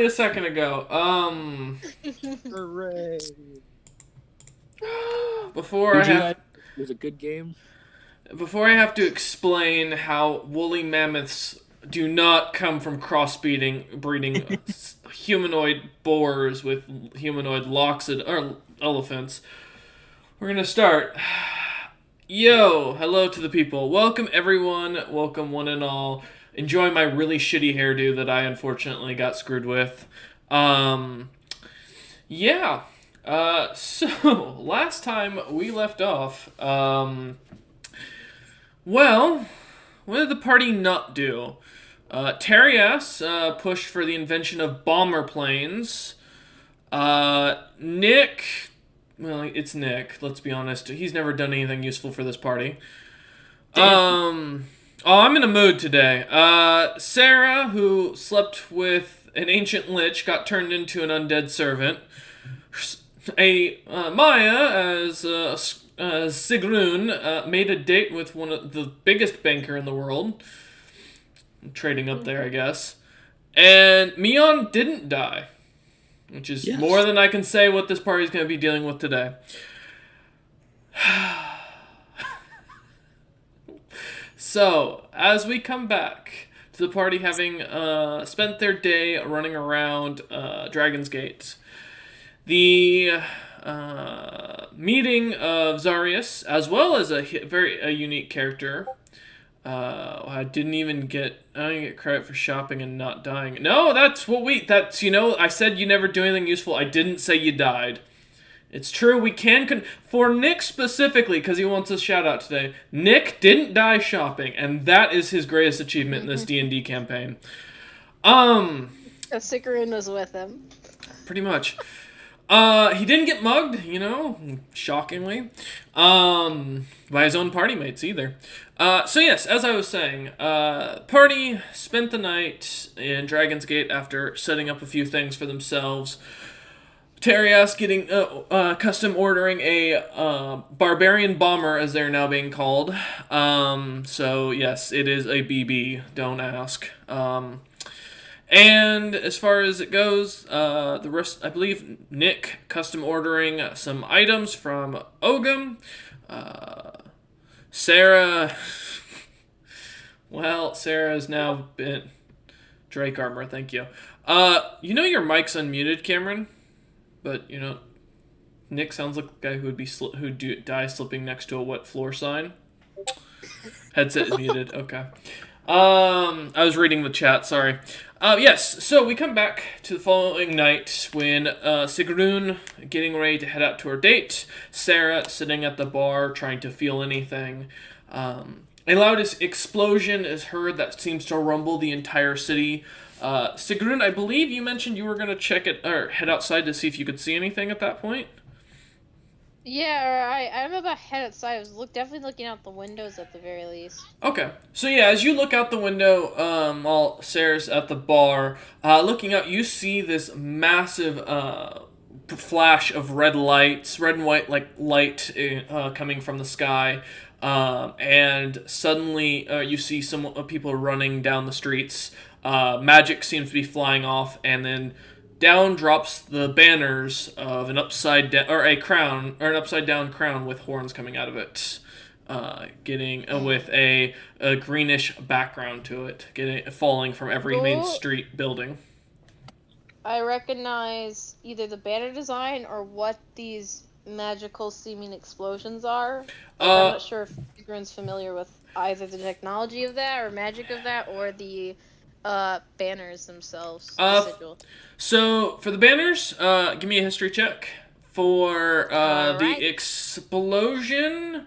a second ago. Hooray! Before I have It was a good game. before I have to explain how woolly mammoths do not come from breeding humanoid boars with humanoid loxod or elephants, we're gonna start. Yo, hello to the people. Welcome everyone. Welcome one and all. Enjoy my really shitty hairdo that I unfortunately got screwed with. Um, yeah. So last time we left off, well, what did the party not do? Terias pushed for the invention of bomber planes. Nick, well, it's Nick. Let's be honest. He's never done anything useful for this party. Oh, I'm in a mood today. Sarah, who slept with an ancient lich, got turned into an undead servant. Maya, as Sigrun, made a date with one of the biggest banker in the world. Trading up there, I guess. And Mion didn't die. Which is more than I can say what this party is going to be dealing with today. So, as we come back to the party having spent their day running around Dragon's Gate, the meeting of Zarius, as well as a very unique character. I didn't get credit for shopping and not dying. No, I said you never do anything useful. I didn't say you died. It's true, we can, for Nick specifically, because he wants a shout out today, Nick didn't die shopping, and that is his greatest achievement in this D&D campaign. Sigrun was with him. Pretty much. He didn't get mugged, shockingly, by his own party mates either. So yes, as I was saying, party spent the night in Dragon's Gate after setting up a few things for themselves. Terias getting, custom ordering a, barbarian bomber, as they're now being called. So yes, it is a BB, don't ask. And as far as it goes, the rest, I believe Nick custom ordering some items from Ogum. Sarah, well, Sarah has now been Drake armor, thank you. Your mic's unmuted, Cameron, but Nick sounds like the guy who would die slipping next to a wet floor sign. Headset is muted. Okay. I was reading the chat, sorry. Yes, so we come back to the following night when Sigrun getting ready to head out to her date, Sarah sitting at the bar trying to feel anything. A loud explosion is heard that seems to rumble the entire city. Sigrun, I believe you mentioned you were going to check it, or head outside to see if you could see anything at that point? Yeah, I remember I head outside. I was definitely looking out the windows at the very least. Okay. So yeah, as you look out the window, while Sarah's at the bar, looking out, you see this massive flash of red and white light coming from the sky, and suddenly you see some people running down the streets. Magic seems to be flying off, and then down drops the banners of an upside down crown with horns coming out of it, with a greenish background to it, falling from every main street building. I recognize either the banner design or what these magical seeming explosions are. I'm not sure if everyone's familiar with either the technology of that or magic of that or the banners themselves. So for the banners, give me a history check. For the explosion,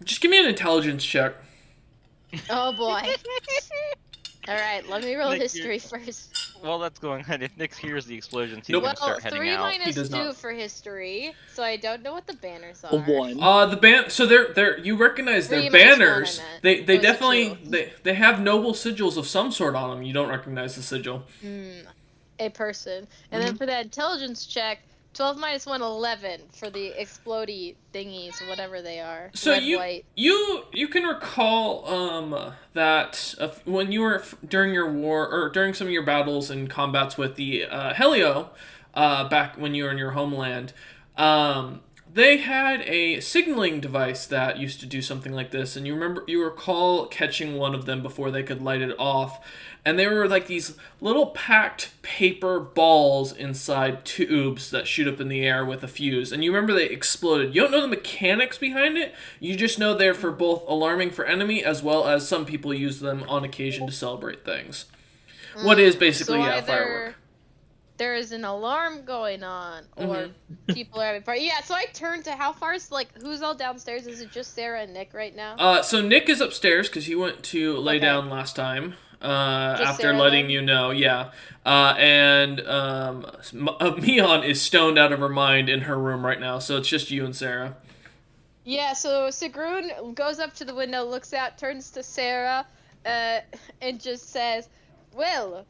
just give me an intelligence check. Oh boy. Alright, let me roll history first. Well, that's going on. If Nick hears the explosions, he's gonna start heading out. 3 minus 2 for history, so I don't know what the banners are. A 1. So they're you recognize their banners. They definitely they have noble sigils of some sort on them. You don't recognize the sigil. A person. And then for that intelligence check, 12 minus 1, 11 for the explodey thingies, whatever they are. So Red, white. you can recall that when you were during your war or during some of your battles and combats with the Helio, back when you were in your homeland, they had a signaling device that used to do something like this, and you recall catching one of them before they could light it off, and they were like these little packed paper balls inside tubes that shoot up in the air with a fuse, and you remember they exploded. You don't know the mechanics behind it, you just know they're for both alarming for enemy as well as some people use them on occasion to celebrate things. What is basically a firework. There is an alarm going on, or people are having party. Yeah, so I turned to how far is, like, who's all downstairs? Is it just Sarah and Nick right now? So Nick is upstairs because he went to lay down last time. After Sarah letting then? you know, yeah. And Mion is stoned out of her mind in her room right now, so it's just you and Sarah. Yeah, so Sigrun goes up to the window, looks out, turns to Sarah, and just says, well,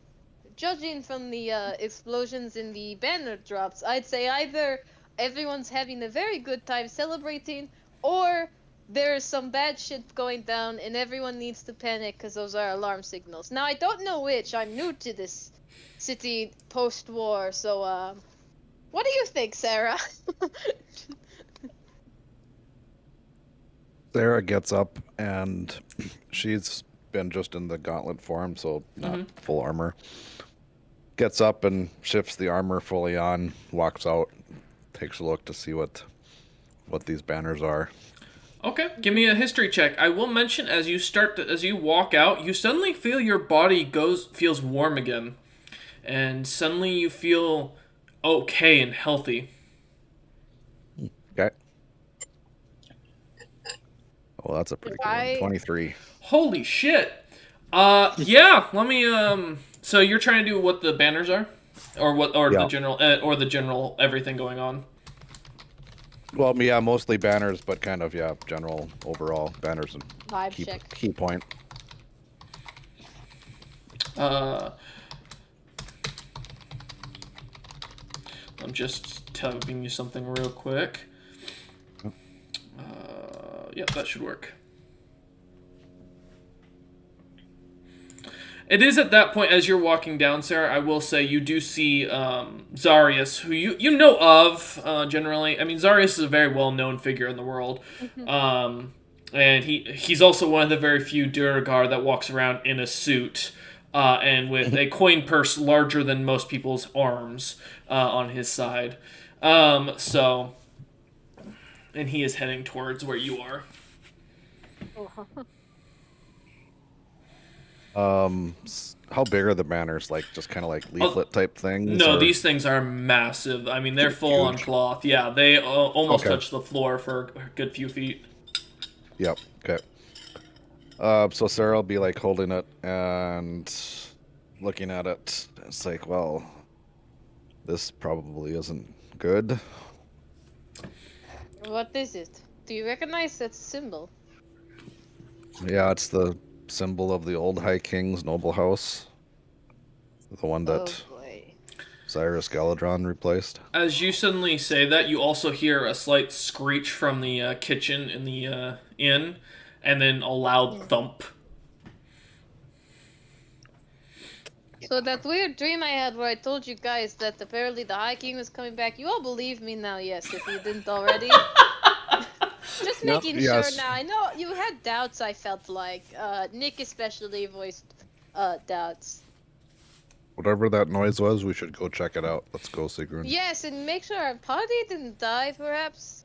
judging from the explosions in the banner drops, I'd say either everyone's having a very good time celebrating, or there's some bad shit going down and everyone needs to panic because those are alarm signals. Now, I don't know which. I'm new to this city post-war, so, what do you think, Sarah? Sarah gets up, and she's been just in the gauntlet form, so not full armor. Gets up and shifts the armor fully on, walks out, takes a look to see what these banners are. Okay, give me a history check. I will mention as you walk out, you suddenly feel your body feels warm again, and suddenly you feel okay and healthy. Okay. Well, that's a pretty good one. 23. Holy shit. Yeah. Let me. So you're trying to do what the banners are, or the general everything going on. Well, yeah, mostly banners, but kind of general overall banners and Vibe check. key point. I'm just typing you something real quick. Yep, that should work. It is at that point, as you're walking down, Sarah, I will say you do see Zarius, who you know of, generally. I mean, Zarius is a very well-known figure in the world. And he's also one of the very few Duragar that walks around in a suit, and with a coin purse larger than most people's arms on his side. And he is heading towards where you are. How big are the banners? Like just kind of like leaflet type things? No, these things are massive. I mean, they're full on cloth. Yeah, they almost touch the floor for a good few feet. Yep. Okay. So Sarah will be like holding it and looking at it. It's like, well, this probably isn't good. What is it? Do you recognize that symbol? Yeah, it's the symbol of the old High King's noble house. The one that Cyrus Galadron replaced. As you suddenly say that, you also hear a slight screech from the kitchen in the inn, and then a loud thump. So that weird dream I had where I told you guys that apparently the High King was coming back, you all believe me now, yes, if you didn't already. Just making sure now. I know you had doubts, I felt like. Nick especially voiced doubts. Whatever that noise was, we should go check it out. Let's go, Sigrun. Yes, and make sure our party didn't die, perhaps.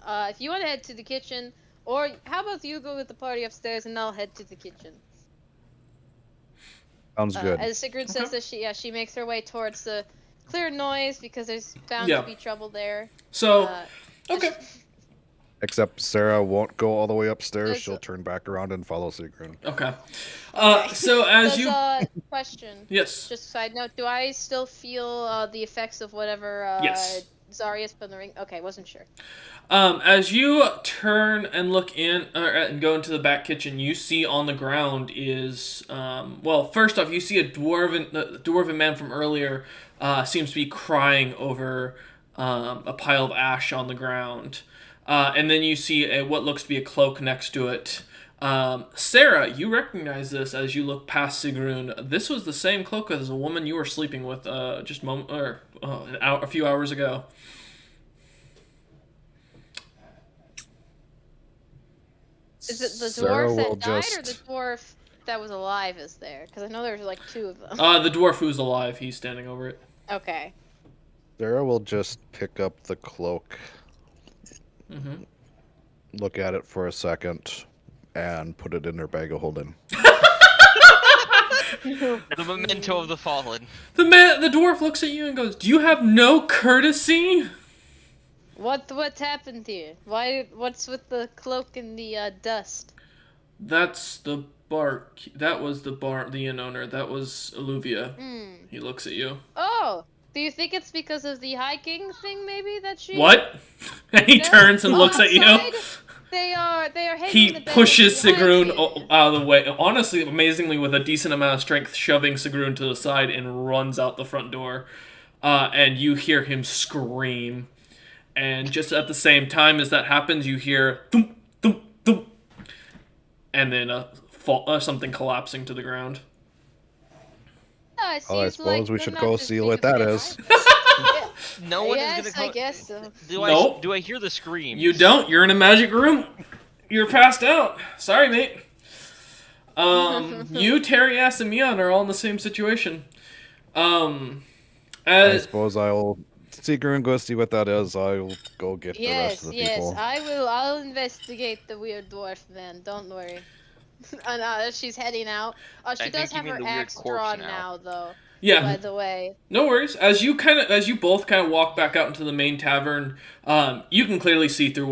If you want to head to the kitchen, or how about you go with the party upstairs and I'll head to the kitchen. Sounds good. As Sigrid says that she makes her way towards the clear noise because there's bound to be trouble there. So, okay. Except Sarah won't go all the way upstairs. She'll turn back around and follow Sigrun. Okay. So as you... question. Yes. Just a side note, do I still feel the effects of whatever yes. Zarius put in the ring? Okay, wasn't sure. As you turn and look in, and go into the back kitchen, you see on the ground is... well, first off, you see a dwarven man from earlier seems to be crying over a pile of ash on the ground. And then you see what looks to be a cloak next to it. Sarah, you recognize this as you look past Sigrun. This was the same cloak as a woman you were sleeping with just a few hours ago. Is it the Sarah dwarf will that died or the just- dwarf that was alive is there? Because I know there's like 2 of them. The dwarf who's alive, he's standing over it. Okay. Sarah will just pick up the cloak, Mm-hmm. look at it for a second, and put it in her bag of holding. The memento of the fallen. The dwarf looks at you and goes, "Do you have no courtesy?" What's happened here? What's with the cloak and the dust? That's the bar. That was the inn owner. That was Alluvia. Hmm. He looks at you. Oh, do you think it's because of the hiking thing maybe that she What? And he turns and looks at you. outside? They are hanging He the bed pushes behind Sigrun you. out of the way. Honestly, amazingly, with a decent amount of strength, shoving Sigrun to the side and runs out the front door. And you hear him scream. And just at the same time as that happens, you hear thump, thump, thump, and then something collapsing to the ground. Oh, it Oh, I seems suppose like we they're should not go just see thinking what that of is. No one is Yes, gonna come. I guess so. Nope. Do I hear the scream? You don't. You're in a magic room. You're passed out. Sorry, mate. You, Terias, and Mion are all in the same situation. I As suppose I'll Seeker and go see what that is. I'll go get the rest Yes, of the yes, people. I'll investigate the weird dwarf then. Don't worry. And she's heading out. She think does you have mean her the weird axe corpse drawn now. now, though. yeah, By the way. no worries. As you both kind of walk back out into the main tavern, you can clearly see through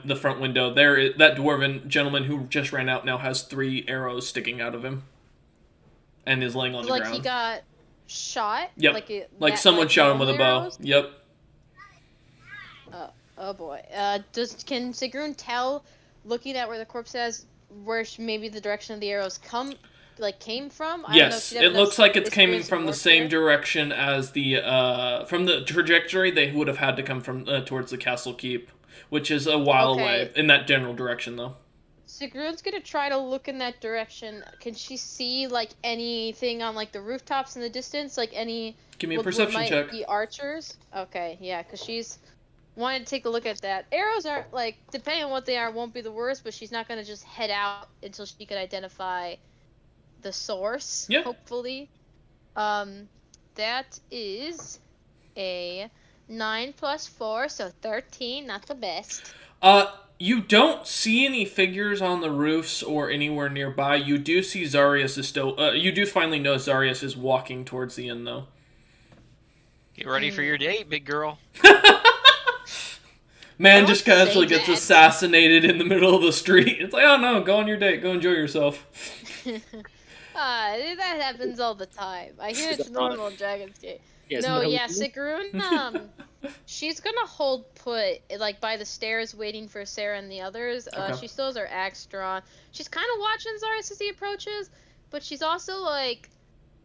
the front window. That dwarven gentleman who just ran out now has 3 arrows sticking out of him, and is laying on the Like ground. he got shot. Yep. Like someone shot him with a bow. Arrows? Yep. Oh boy. Can Sigrun tell, looking at where the corpse is, where maybe the direction of the arrows came from? I don't know if Yes, she'd it have looks enough like it's coming experience from the warfare. same direction as from the trajectory. They would have had to come from towards the castle keep, which is a while Okay. away in that general direction, though. Sigrun's gonna try to look in that direction. Can she see like anything on like the rooftops in the distance? Like any Give me a what perception might check. be archers? Okay, yeah, because she's wanted to take a look at that. Arrows aren't like, depending on what they are, won't be the worst, but she's not gonna just head out until she can identify the source. Yeah. Hopefully. That is a 9 plus 4, so 13. Not the best. You don't see any figures on the roofs or anywhere nearby. You do see Zarius is still. You do finally know Zarius is walking towards the inn, though. Get ready for your date, big girl. Man Don't just casually say gets that. assassinated in the middle of the street. It's like, oh no, go on your date, go enjoy yourself. That happens all the time. I hear it's normal in Dragon's Gate. Yeah, No, isn't that yeah, how we do it? Sigrun, she's gonna hold put, like, by the stairs waiting for Sarah and the others. Okay. She still has her axe drawn. She's kind of watching Zarius as he approaches, but she's also, like,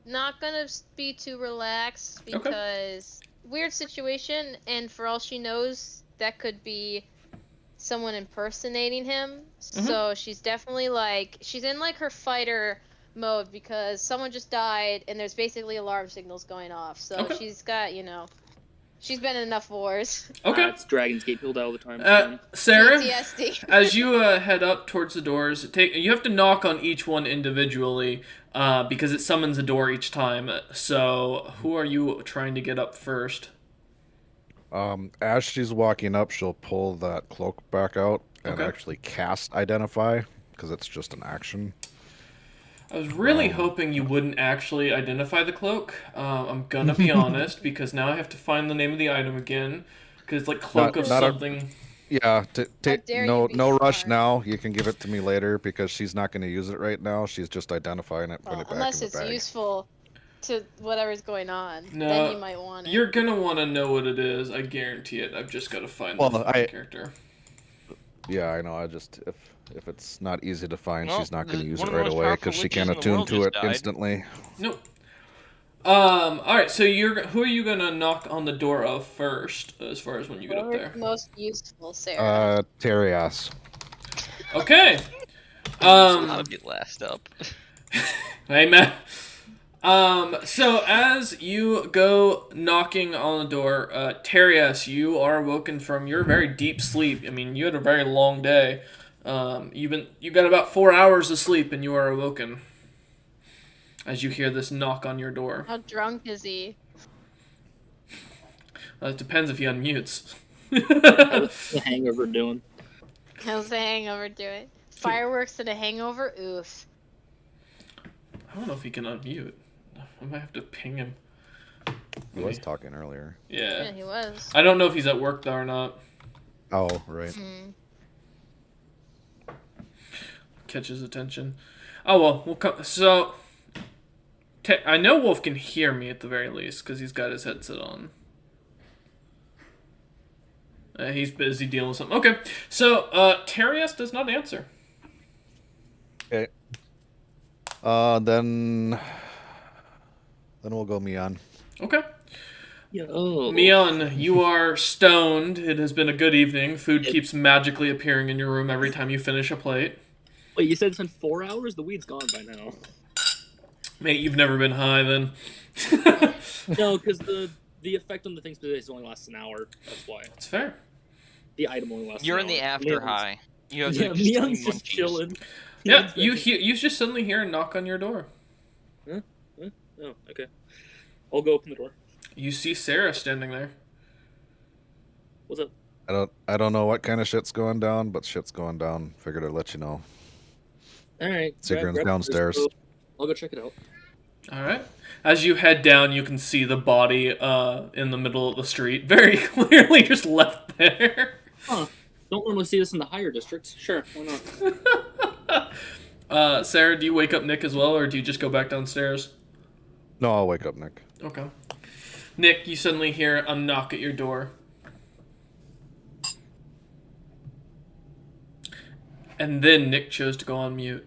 not gonna be too relaxed because weird situation, and for all she knows, that could be someone impersonating him. So she's definitely, like, she's in, like, her fighter mode because someone just died and there's basically alarm signals going off. So she's got, she's been in enough wars. Okay. It's Dragon's Gate build all the time. Sarah, PTSD. as you head up towards the doors, you have to knock on each one individually because it summons a door each time. So who are you trying to get up first? As she's walking up, she'll pull that cloak back out and Okay. actually cast Identify, because it's just an action. I was really hoping you wouldn't actually identify the cloak. I'm gonna be honest, because now I have to find the name of the item again, because it's like cloak of Not a- something. Yeah, dare no you be no rush smart. now. You can give it to me later because she's not going to use it right now. She's just identifying it, putting it back Unless in it's the bag. useful to whatever's going on. No, Then you might want it. You're gonna want to know what it is. I guarantee it. I've just got to find Well, the I- character. Yeah, I know. I just if it's not easy to find, Well, she's not going to use one it of the right most away powerful because she witches can't in the attune world to just it died. instantly. Nope. All right. So who are you gonna knock on the door of first, as far as when you get up Whoever's there? the most useful, Sarah. Terias. Okay. I'll get last up. Hey, man. So as you go knocking on the door, Terias, you are awoken from your very deep sleep. I mean, you had a very long day. You got about 4 hours of sleep, and you are awoken as you hear this knock on your door. How drunk is he? It depends if he unmutes. What's the hangover doing? How's the hangover doing? Fireworks and a hangover? Oof. I don't know if he can unmute. I might have to ping him. He was talking earlier. Yeah, Yeah. he was. I don't know if he's at work though or not. Oh, right. Hmm. Catch his attention. Oh well, we'll come. So, I know Wolf can hear me at the very least because he's got his headset on. He's busy dealing with something. Okay, so Terias does not answer. Okay. Then we'll go Mion. Okay. Yo. Mion, you are stoned. It has been a good evening. Food keeps magically appearing in your room every time you finish a plate. Wait, you said it's been 4 hours? The weed's gone by now. Mate, you've never been high then. No, because the effect on the thing specifically only lasts an hour. That's why. It's fair. The item only lasts You're an in the hour. after Mion's- hie. You have Yeah, the extreme Mion's just munchies. chilling. Yeah, Mion's you like- you just suddenly hear a knock on your door. Oh, okay. I'll go open the door. You see Sarah standing there. What's up? I don't know what kind of shit's going down, but shit's going down. Figured I'd let you know. Alright. Sigrun's downstairs. I'll go check it out. All right. As you head down, you can see the body in the middle of the street, very clearly just left there. Huh. Don't normally see this in the higher districts. Sure, why not? Sarah, do you wake up Nick as well, or do you just go back downstairs? No, I'll wake up Nick. Okay. Nick, you suddenly hear a knock at your door. And then Nick chose to go on mute.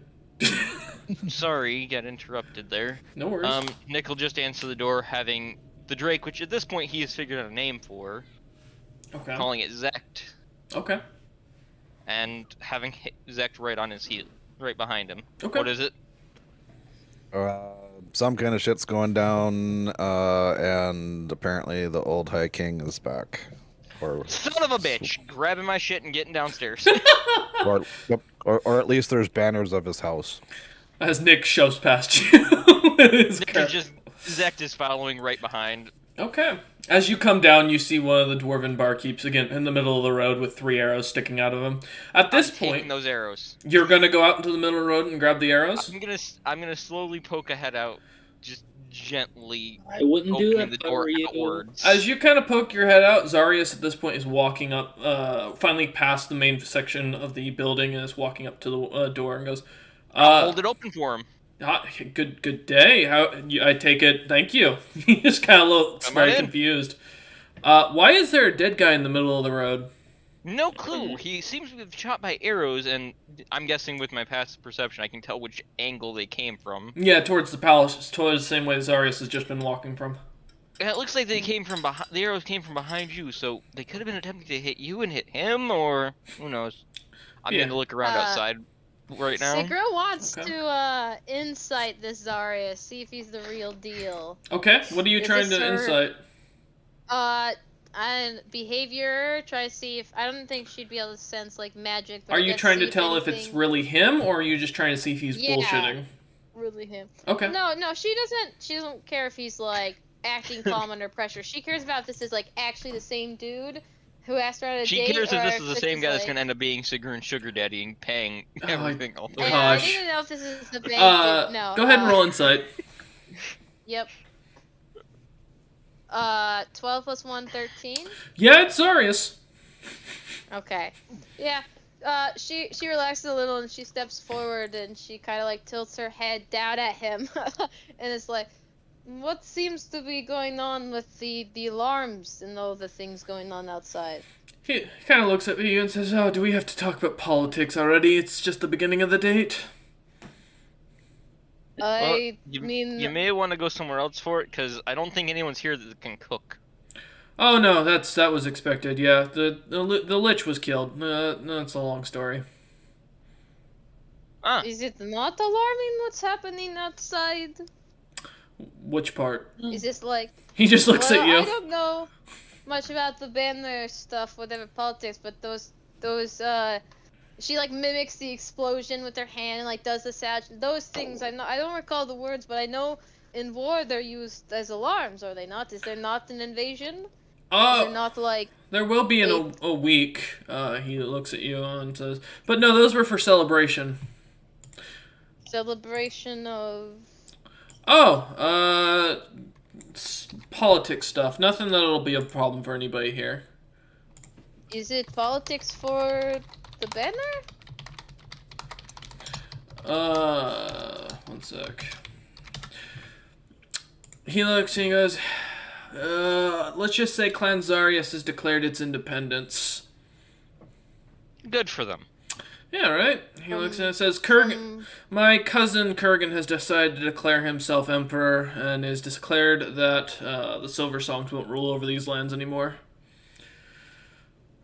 Sorry, got interrupted there. No worries. Nick will just answer the door, having the Drake, which at this point he has figured out a name for, Okay. calling it Zect, Okay. and having Zect right on his heel, right behind him. Okay. What is it? Some kind of shit's going down, and apparently the old High King is back. Or, Son of a bitch! Grabbing my shit and getting downstairs. or at least there's banners of his house. As Nick shoves past you. with his Nick car. is just Zect is following right behind. Okay. As you come down, you see one of the dwarven barkeeps again in the middle of the road with 3 arrows sticking out of him. At this Taking point, those arrows. you're gonna go out into the middle of the road and grab the arrows. I'm gonna slowly poke a head out, just gently I wouldn't do opening that the if I door were you. outwards. As you kind of poke your head out, Zarius at this point is walking up, finally past the main section of the building, and is walking up to the door and goes, Hold it open for him. Good day. I take it. Thank you." He just kind of looks Come on very in. confused. Why is there a dead guy in the middle of the road? No clue. He seems to be shot by arrows, and I'm guessing with my passive perception, I can tell which angle they came from. Yeah, towards the palace, towards the same way Zarius has just been walking from. And it looks like they came from behind. The arrows came from behind you, so they could have been attempting to hit you and hit him, or who knows. I'm Yeah. going to look around outside right now. Sigra wants Okay. to insight this Zarius, see if he's the real deal. Okay, what are you Is trying this to her- insight? And behavior, try to see if I don't think she'd be able to sense like magic. But Are I you guess trying see to tell if it's anything- really him, or are you just trying to see if he's Yeah. bullshitting? really him? Okay. No, she doesn't. She doesn't care if he's like acting calm under pressure. She cares about if this is like actually the same dude who asked her out on a She date. cares or if this is the same guy that's like- going to end up being Sigrun's sugar daddy and paying Oh, everything all the Yeah, way. I Gosh. need to know if this is the bank. No. Go ahead and roll insight. Yep. 12 plus 1, 13. Yeah, it's Zarius. Okay. Yeah. She relaxes a little and she steps forward and she kind of like tilts her head down at him, and it's like, what seems to be going on with the alarms and all the things going on outside? He kind of looks at you and says, "Oh, do we have to talk about politics already? It's just the beginning of the date." I you mean, may want to go somewhere else for it, because I don't think anyone's here that can cook. Oh no, that was expected. Yeah, the lich was killed. That's a long story. Ah, is it not alarming what's happening outside? Which part? Is this like, He just looks well, at you. I don't know much about the banner stuff, whatever politics, but she like mimics the explosion with her hand and like does the sound. Those things I know. I don't recall the words, but I know in war they're used as alarms. Are they not? Is there not an invasion? Is there not like? There will be in a week. He looks at you and says, "But no, those were for celebration." Celebration of. Oh, politics stuff. Nothing that'll be a problem for anybody here. Is it politics for the banner? One sec. He looks and he goes, let's just say Clan Zarius has declared its independence. good for them. Yeah, right? He looks and says, Kurgan, my cousin Kurgan has decided to declare himself emperor and has declared that the Silver Songs won't rule over these lands anymore.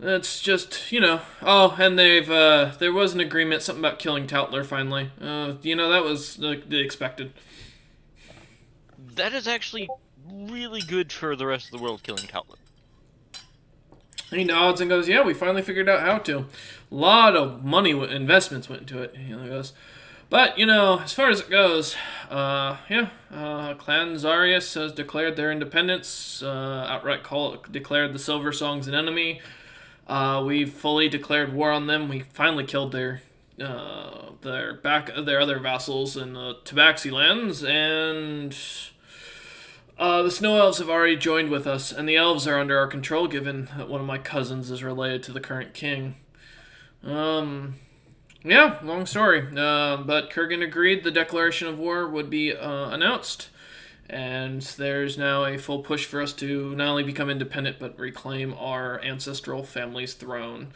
It's just, Oh, and there was an agreement, something about killing Tautler finally. That was the expected. That is actually really good for the rest of the world, killing Tautler. He nods and goes, yeah, we finally figured out how to. A lot of money, investments went into it. He goes, but, as far as it goes, Clan Zarius has declared their independence, outright declared the Silver Songs an enemy. We've fully declared war on them. We finally killed their other vassals in the Tabaxi lands, and the Snow Elves have already joined with us, and the Elves are under our control, given that one of my cousins is related to the current king. Yeah, long story. But Kurgan agreed the declaration of war would be announced, and there's now a full push for us to not only become independent, but reclaim our ancestral family's throne.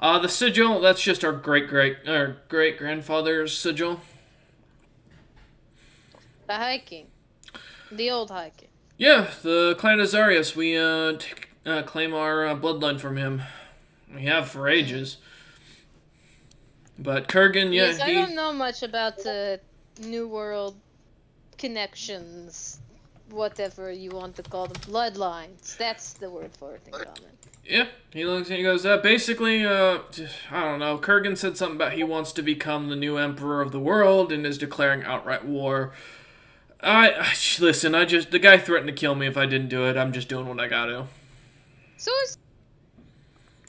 The sigil, that's just our great-grandfather's sigil. The High King. The old High King. Yeah, the Clan of Zarius, we claim our bloodline from him. We have for ages. But Kurgan, yeah, yes, I don't know much about the New World connections, whatever you want to call them, bloodlines. That's the word for it in common. Yeah, he looks and he goes, basically, I don't know, Kurgan said something about he wants to become the new emperor of the world and is declaring outright war. Listen, the guy threatened to kill me if I didn't do it. I'm just doing what I gotta. So is...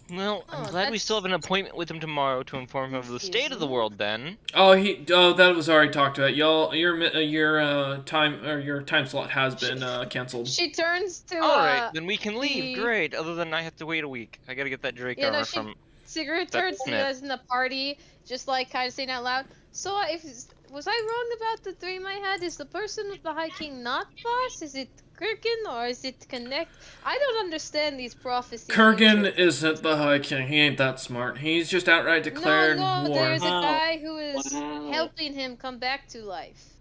Well, I'm glad we still have an appointment with him tomorrow to inform him of the state of the world. Then. That was already talked about. Your time slot has been canceled. She turns to. All right, then we can leave. Great. Other than I have to wait a week. I gotta get that Drake armor from. Sigrid turns to you guys in the party, just like kind of saying out loud. So was I wrong about the dream I had? Is the person with the High King not boss? Is it Kurgan or is it Connect? I don't understand these prophecies. Kurgan isn't the High King. He ain't that smart. He's just outright declared war. There's a guy who is helping him come back to life.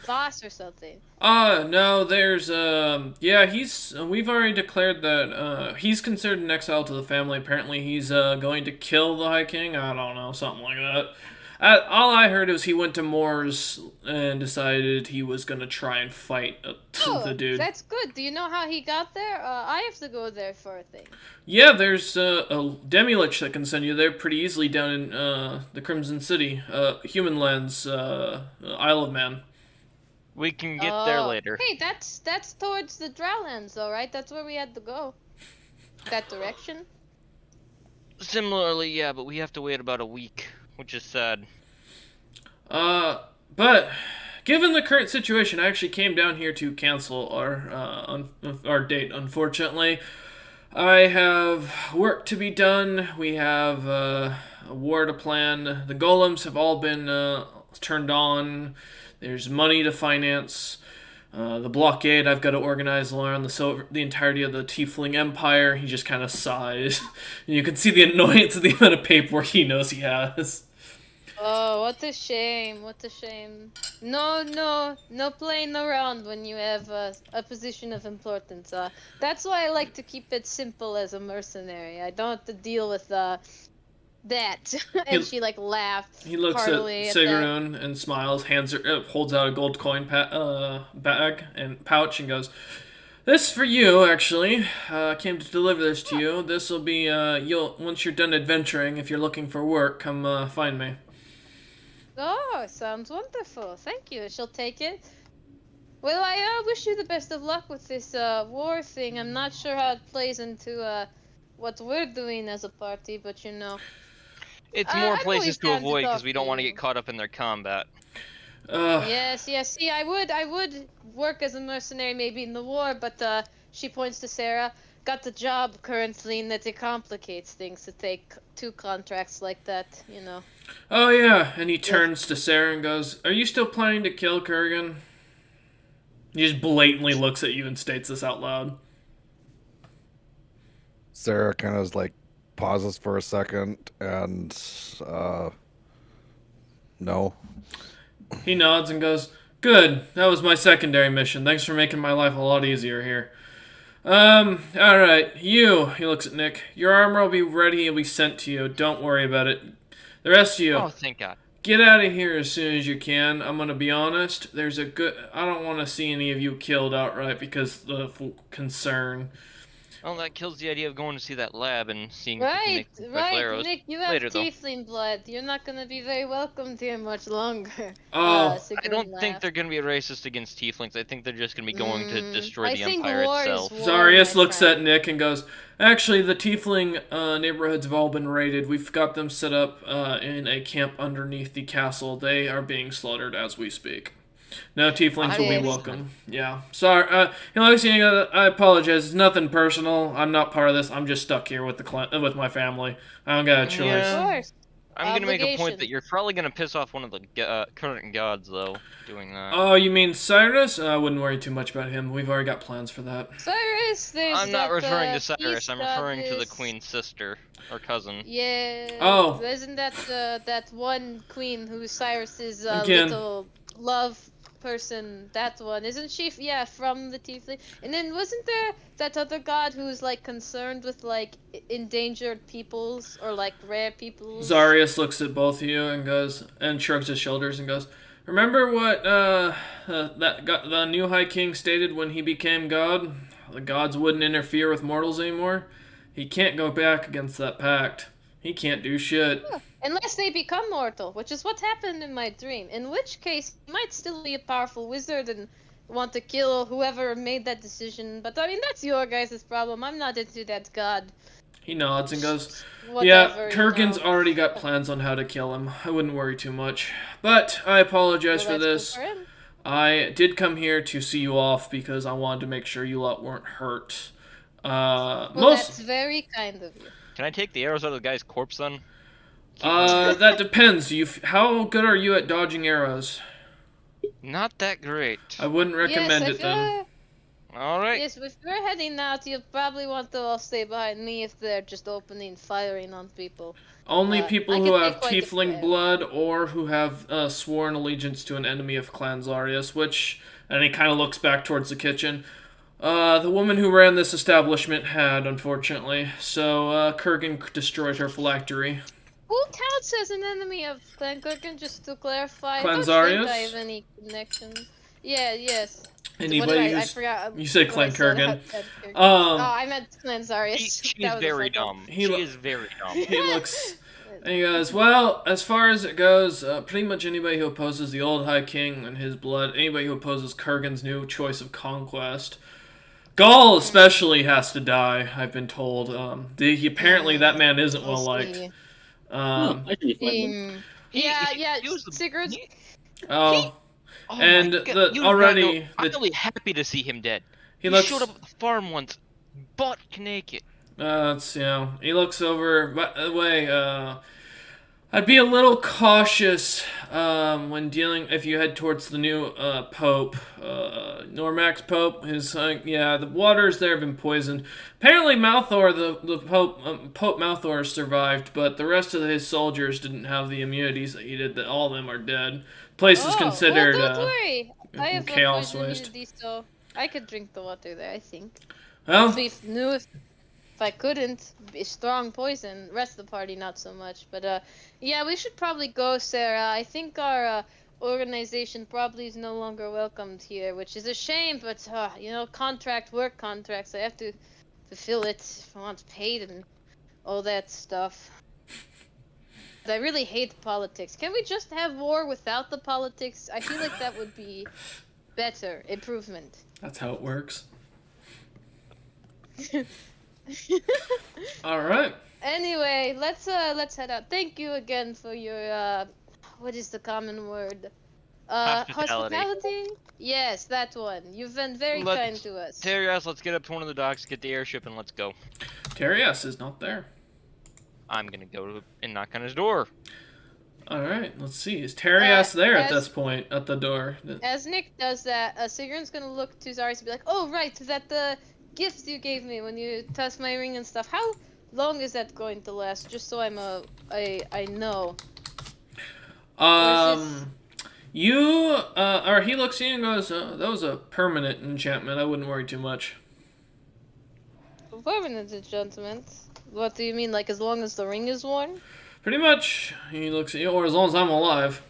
Boss or something. No, there's, we've already declared that, he's considered an exile to the family. Apparently he's, going to kill the High King. I don't know, something like that. All I heard is he went to Moors and decided he was going to try and fight the dude. That's good. Do you know how he got there? I have to go there for a thing. Yeah, there's a Demi-Lich that can send you there pretty easily down in the Crimson City. Human Lands, Isle of Man. We can get there later. Hey, that's towards the Drowlands, though, right? That's where we had to go. That direction? Similarly, yeah, but we have to wait about a week, which is sad. But given the current situation, I actually came down here to cancel our date, unfortunately. I have work to be done. We have a war to plan. The golems have all been turned on. There's money to finance. The blockade I've got to organize around the entirety of the Tiefling Empire. He just kind of sighs. And you can see the annoyance of the amount of paperwork he knows he has. Oh, what a shame! What a shame! No playing around when you have a position of importance. That's why I like to keep it simple as a mercenary. I don't have to deal with that. And she like laughed He looks heartily at at that. Sigrun and smiles, holds out a gold coin bag and pouch, and goes, "This is for you, actually. I came to deliver this to you. This will be once you're done adventuring. If you're looking for work, come find me." Oh, sounds wonderful. Thank you. She'll take it. Well, I wish you the best of luck with this war thing. I'm not sure how it plays into what we're doing as a party, but you know. It's more I'm places always to down to avoid because talk we to don't want to you. get caught up in their combat. Yes. See, I would work as a mercenary maybe in the war, but she points to Sarah. Got the job currently, and that it complicates things to take 2 contracts like that, you know. Oh yeah, and he turns to Sarah and goes, "Are you still planning to kill Kurgan?" He just blatantly looks at you and states this out loud. Sarah kind of like pauses for a second and no. He nods and goes, "Good. That was my secondary mission. Thanks for making my life a lot easier here. Alright. He looks at Nick. Your armor will be ready and be sent to you. Don't worry about it. The rest of you, Oh, thank God. get out of here as soon as you can. I'm gonna be honest. I don't want to see any of you killed outright because of concern. Well, that kills the idea of going to see that lab and seeing if we can Right, make special arrows. Nick, you have later, though. tiefling blood. You're not gonna be very welcomed here much longer. Oh, Sigrun I don't think laughed. they're going to be racist against tieflings. I think they're just going to be going to destroy I the think Empire war is itself. war, Zarius my looks friend. at Nick and goes, "Actually, the tiefling neighborhoods have all been raided. We've got them set up in a camp underneath the castle. They are being slaughtered as we speak. No tieflings will be Yes. welcome." Yeah. Sorry. He looks at you and goes, "I apologize. It's nothing personal. I'm not part of this. I'm just stuck here with with my family. I don't got a choice." Yeah. Of course. I'm going to make a point Obligation. that you're probably going to piss off one of the current gods, though, doing that. Oh, you mean Cyrus? I wouldn't worry too much about him. We've already got plans for that. Cyrus, there's I'm not that, referring to beast Cyrus. I'm referring to the goddess. queen's sister or cousin. Yeah. Oh. Isn't that that one queen who's Cyrus's Again. little love person? That one, isn't she? Yeah, from the tiefling. And then wasn't there that other god who's like concerned with like endangered peoples or like rare peoples? Zarius looks at both of you and shrugs his shoulders and goes, "Remember what the new High King stated when he became god? The gods wouldn't interfere with mortals anymore. He can't go back against that pact. He can't do shit." Unless they become mortal, which is what happened in my dream. In which case, he might still be a powerful wizard and want to kill whoever made that decision. But I mean, that's your guys' problem. I'm not into that god. He nods and goes, Whatever, "Yeah, you Kurgan's know. already got plans on how to kill him. I wouldn't worry too much. But I apologize Well, for that's this. good for him. I did come here to see you off because I wanted to make sure you lot weren't hurt. Well, Most that's very kind of you. Can I take the arrows out of the guy's corpse, then? that depends. How good are you at dodging arrows? Not that great. I wouldn't recommend yes, it then. Alright. Yes, if you're heading out, you'll probably want to all stay behind me if they're just firing on people. Only I people can who take have quite a tiefling bit. blood or who have sworn allegiance to an enemy of Clan Zarius, and he kind of looks back towards the kitchen. The woman who ran this establishment had, unfortunately. So, Kurgan destroyed her phylactery. Who counts as an enemy of Clan Kurgan, just to clarify? Clan I don't think Zarius? I have any connections. Yeah, yes. Anybody what did I who's... forgot. You said what Clan I said. Kurgan. Oh, I meant Clan Zarius. She's That was a very second. dumb. He She lo- is very dumb. He looks... And he goes, "Well, as far as it goes, pretty much anybody who opposes the old High King and his blood, anybody who opposes Kurgan's new choice of conquest, Gaul especially has to die, I've been told. Apparently that man isn't well liked. Mostly. Um, I can be fine. Yeah, he was the- Sigurd. he- oh, Oh And my God, the- you already don't know. I'm the- really happy to see him dead. he He looks... showed up at the farm once, butt naked. he looks over... By the way, I'd be a little cautious when dealing if you head towards the new Pope, Normax Pope. His yeah, the waters there have been poisoned. Apparently, Malthor, the Pope Pope Malthor survived, but the rest of his soldiers didn't have the immunities that he did. That all of them are dead. Place is considered Well, don't worry. I have a chaos poison waste. immunity, so I could drink the water there. I think. Well, If I couldn't, be strong poison. Rest of the party, not so much. But yeah, we should probably go, Sarah. I think our organization probably is no longer welcomed here, which is a shame. But you know, work contracts. I have to fulfill it if I want paid and all that stuff. But I really hate politics. Can we just have war without the politics? I feel like that would be better. Improvement. that's how it works. All right. Anyway, let's head out. Thank you again for your what is the common word? Hospitality? Yes, that one. You've been very kind to us. Terias, let's get up to one of the docks, get the airship, and let's go. Terias is not there. I'm gonna go and knock on his door. All right, let's see. Is Terias there at as- this point at the door? As Nick does that, Sigrun's gonna look to Zarius and be like, "Oh right, that the gift you gave me when you touched my ring and stuff. How long is that going to last? Just so I know." You or he looks at you and goes, "That was a permanent enchantment. I wouldn't worry too much." Permanent enchantment. What do you mean? Like as long as the ring is worn? Pretty much. He looks at you, or as long as I'm alive.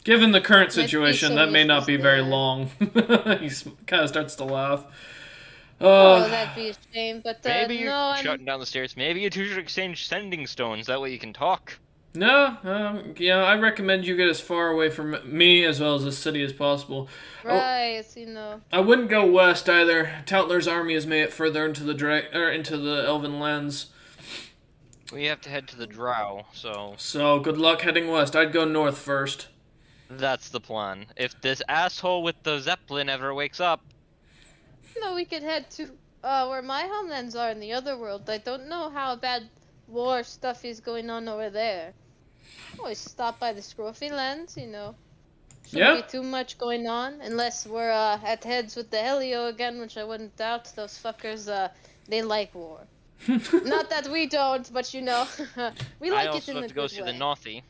Given the current situation, that may not be very long. He kind of starts to laugh. Oh, that'd be a shame. But Maybe you're no, shutting down the stairs. Maybe you two should exchange sending stones. That way you can talk. No, yeah, I recommend you get as far away from me as well as the city as possible. right, you know. I wouldn't go west either. Tautler's army has made it further into the into the Elven lands. We have to head to the Drow, so So good luck heading west. I'd go north first. that's the plan. If this asshole with the Zeppelin ever wakes up, No, we could head to where my homelands are in the other world. I don't know how bad war stuff is going on over there. Always stop by the Scrofy lands, you know. Shouldn't be too much going on, unless we're at heads with the Helio again, which I wouldn't doubt. Those fuckers, they like war. Not that we don't, but you know, we like I it also in have a to go good see way. the Nothy.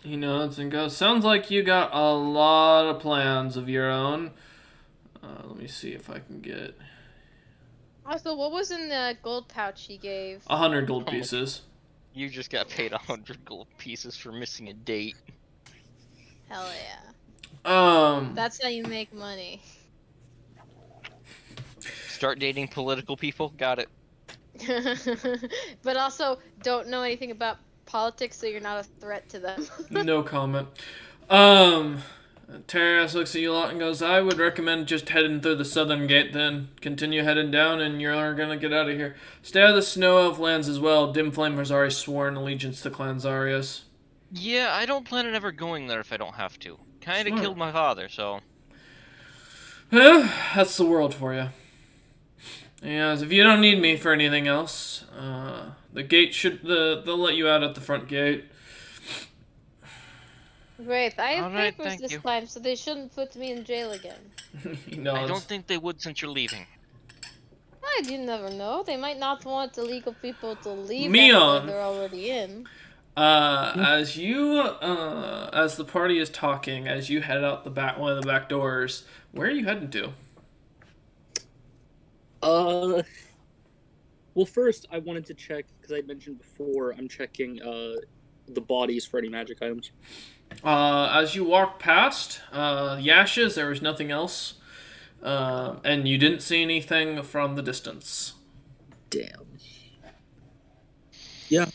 He nods and goes, "Sounds like you got a lot of plans of your own." Let me see if I can get Also, what was in the gold pouch he gave? 100 gold pieces. You just got paid 100 gold pieces for missing a date. Hell yeah. Um, That's how you make money. Start dating political people? Got it. But also, don't know anything about politics, so you're not a threat to them. no comment. Terias looks at you a lot and goes, "I would recommend just heading through the southern gate then. Continue heading down and you're gonna get out of here. Stay out of the Snow Elf lands as well. Dimflame has already sworn allegiance to Clan Zarius." Yeah, I don't plan on ever going there if I don't have to. Kinda Smart. killed my father, so... That's the world for you. Yes, if you don't need me for anything else, the gate they'll let you out at the front gate. Great. I have Alright, papers thank this you. time, so they shouldn't put me in jail again. He nods. I don't think they would since you're leaving. You never know. They might not want illegal people to leave Meon. after they're already in. As the party is talking, as you head out one of the back doors, where are you heading to? Well, first I wanted to check because I mentioned before I'm checking the bodies for any magic items. As you walk past the ashes, there was nothing else, and you didn't see anything from the distance. Damn. Yeah.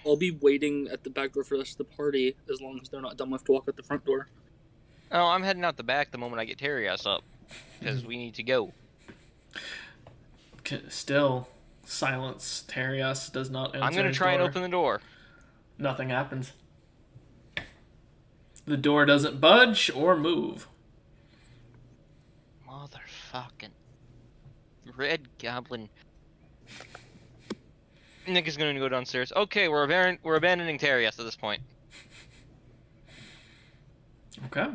I'll be waiting at the back door for the rest of the party as long as they're not dumb enough to walk out the front door. Oh, I'm heading out the back the moment I get Terias up. Because we need to go. Still, silence. Terias does not answer I'm gonna his try and door. open the door. Nothing happens. The door doesn't budge or move. Motherfucking Red Goblin. Nick is going to go downstairs. Okay, we're abandoning Terias at this point. Okay.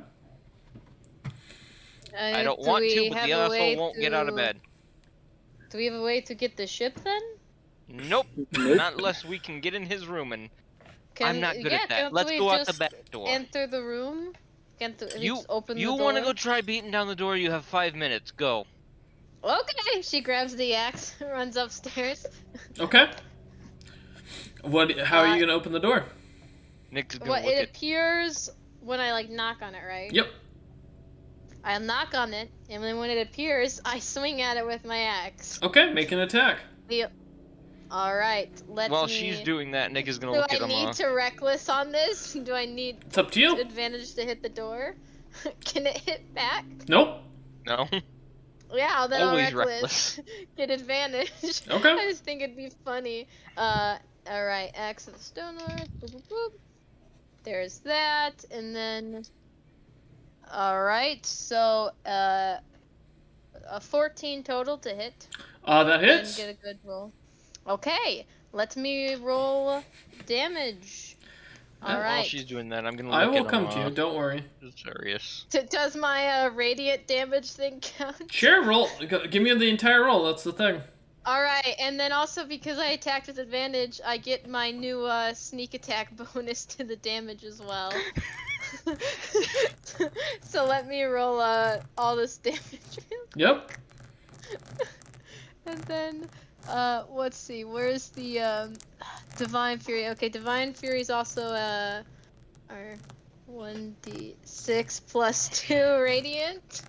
I don't want to, but the asshole won't get out of bed. Do we have a way to get the ship then? Nope. Not unless we can get in his room, and I'm not good at that. Can't Let's we go out the just back door. enter the room? Can't we You just open the you door? want to go try beating down the door? You have 5 minutes. Go. Okay. She grabs the axe, runs upstairs. Okay. How are you gonna open the door? Nick's gonna What look it at. appears when I like knock on it, right? Yep. I knock on it, and then when it appears, I swing at it with my axe. Okay, make an attack. All right, While she's doing that, Nick is gonna Do look I at him. need to reckless on this? Do I need It's up to you. advantage to hit the door? Can it hit back? Nope. No. Yeah, then Always I'll reckless. Get advantage. Okay. I just think it'd be funny. Alright, axe of the stonework. Boop, boop, boop. There's that, and then. Alright, so, a 14 total to hit. That hits. And get a good roll. Okay, let me roll damage. Yeah, While Alright. she's doing that, I'm gonna look I at will him. come to you. Don't worry. Serious. Does my radiant damage thing count? Sure. Roll. Give me the entire roll. That's the thing. Alright, and then also because I attacked with advantage, I get my new sneak attack bonus to the damage as well. So let me roll all this damage. Yep. And then, let's see, where's the Divine Fury? Okay, Divine Fury is also our 1d6 plus 2 radiant.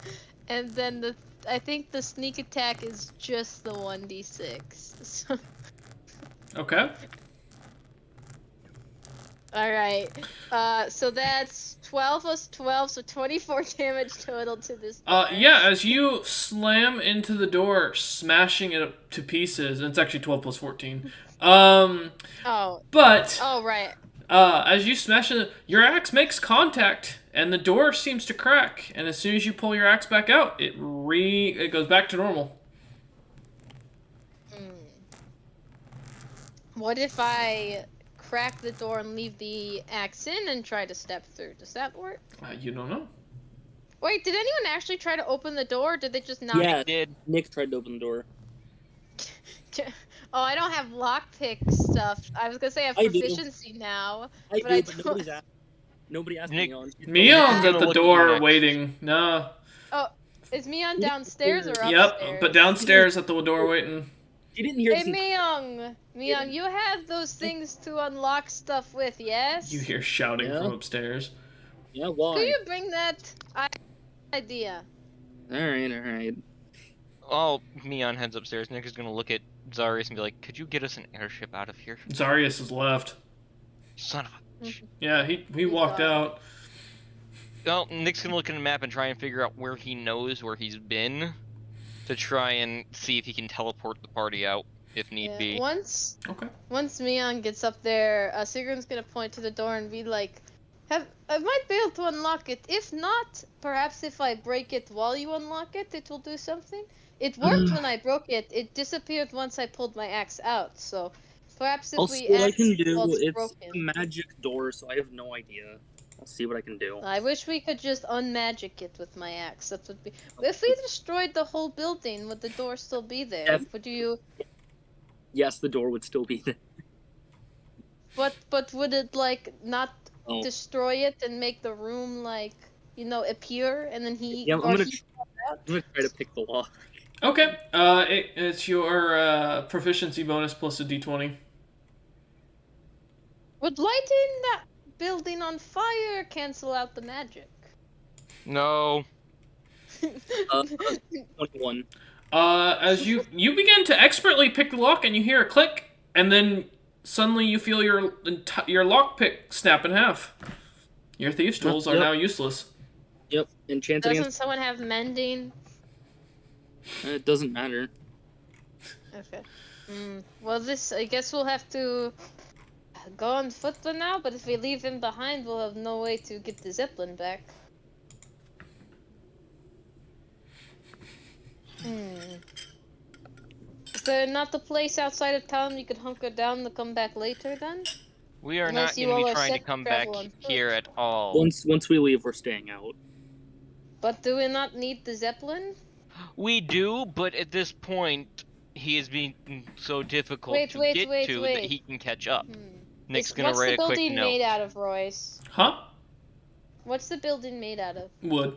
And then I think the sneak attack is just the 1d6. So, Okay. alright. So that's 12 plus 12, so 24 damage total to this. Yeah, as you slam into the door, smashing it up to pieces, and it's actually 12 plus 14. Oh, But right. as you smash it, your axe makes contact, and the door seems to crack. And as soon as you pull your axe back out, it goes back to normal. What if I crack the door and leave the axe in and try to step through? Does that work? You don't know. Wait, did anyone actually try to open the door? Or did they just not? Yeah, Did. Nick tried to open the door. Oh, I don't have lockpick stuff. I was gonna say I have I do. proficiency now. I But I do, but don't- nobody asked Nick- me on. Meon's at the Look door next. waiting. No. Is Mion downstairs or upstairs? Yep, but downstairs at the door waiting. You didn't hear Hey, this. Mion, you have those things to unlock stuff with, yes? You hear shouting Yeah. from upstairs. Yeah, Could why? you bring that idea? Alright. Oh, Meon heads upstairs. Nick is gonna look at Zarius and be like, "Could you get us an airship out of here?" Zarius has left. Son of a. Yeah, he walked gone. out. Well, Nick's gonna look at a map and try and figure out where he knows where he's been, to try and see if he can teleport the party out if need Yeah. be. Once Okay. Mion gets up there, Sigrun's gonna point to the door and be like, I might be able to unlock it. If not, perhaps if I break it while you unlock it, it will do something. It worked when I broke it. It disappeared once I pulled my axe out, so perhaps if I'll we see what I axe can it do. while It's broken. a magic door, so I have no idea. I'll see what I can do. I wish we could just unmagic it with my axe. That would be. If we destroyed the whole building, would the door still be there? Yes. Would you? Yes, the door would still be there. But would it like not Oh. destroy it and make the room like appear and then he? Yeah, or I'm gonna he- try to pick the lock. Okay. It's your proficiency bonus plus a d20. Would lighting that building on fire cancel out the magic? No. 21. As you begin to expertly pick the lock, and you hear a click, and then suddenly you feel your lockpick snap in half. Your thieves' tools are Yep. now useless. Yep, enchanted Doesn't against. someone have mending? It doesn't matter. Okay. Well, I guess we'll have to go on foot for now. But if we leave him behind, we'll have no way to get the Zeppelin back. there not a place outside of town you could hunker down to come back later then? We are Unless not you going to all be are trying to set to come back travel on foot. here at all. Once we leave, we're staying out. But do we not need the Zeppelin? We do, but at this point, he is being so difficult Wait, to wait, get wait, to wait. that he can catch up. Hmm. Nick's gonna What's write the a quick building note. made out of, Royce? Huh? What's the building made out of? Wood.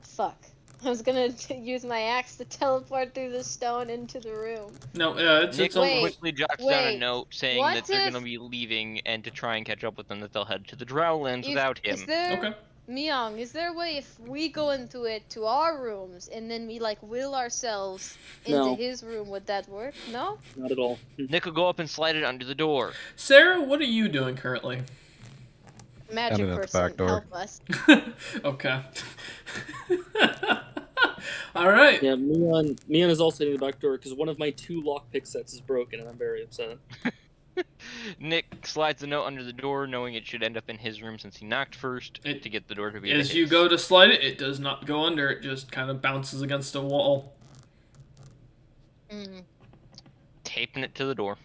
Fuck. I was gonna use my axe to teleport through the stone into the room. No, it's Nick Wait, quickly jots down a wait. note saying What that they're if- going to be leaving and to try and catch up with them, that they'll head to the Drownlands without him. Is there, Okay. Myung, is there a way if we go into it to our rooms and then we like will ourselves into No. his room, would that work? No? Not at all. Nick will go up and slide it under the door. Sarah, what are you doing currently? Magic Standing at the person, back door. help us. Okay. All right. Yeah, Mion is also in the back door because one of my 2 lockpick sets is broken, and I'm very upset. Nick slides the note under the door, knowing it should end up in his room since he knocked first It- to get the door to be As his. you go to slide it, it does not go under. It just kind of bounces against a wall. Mm. Taping it to the door.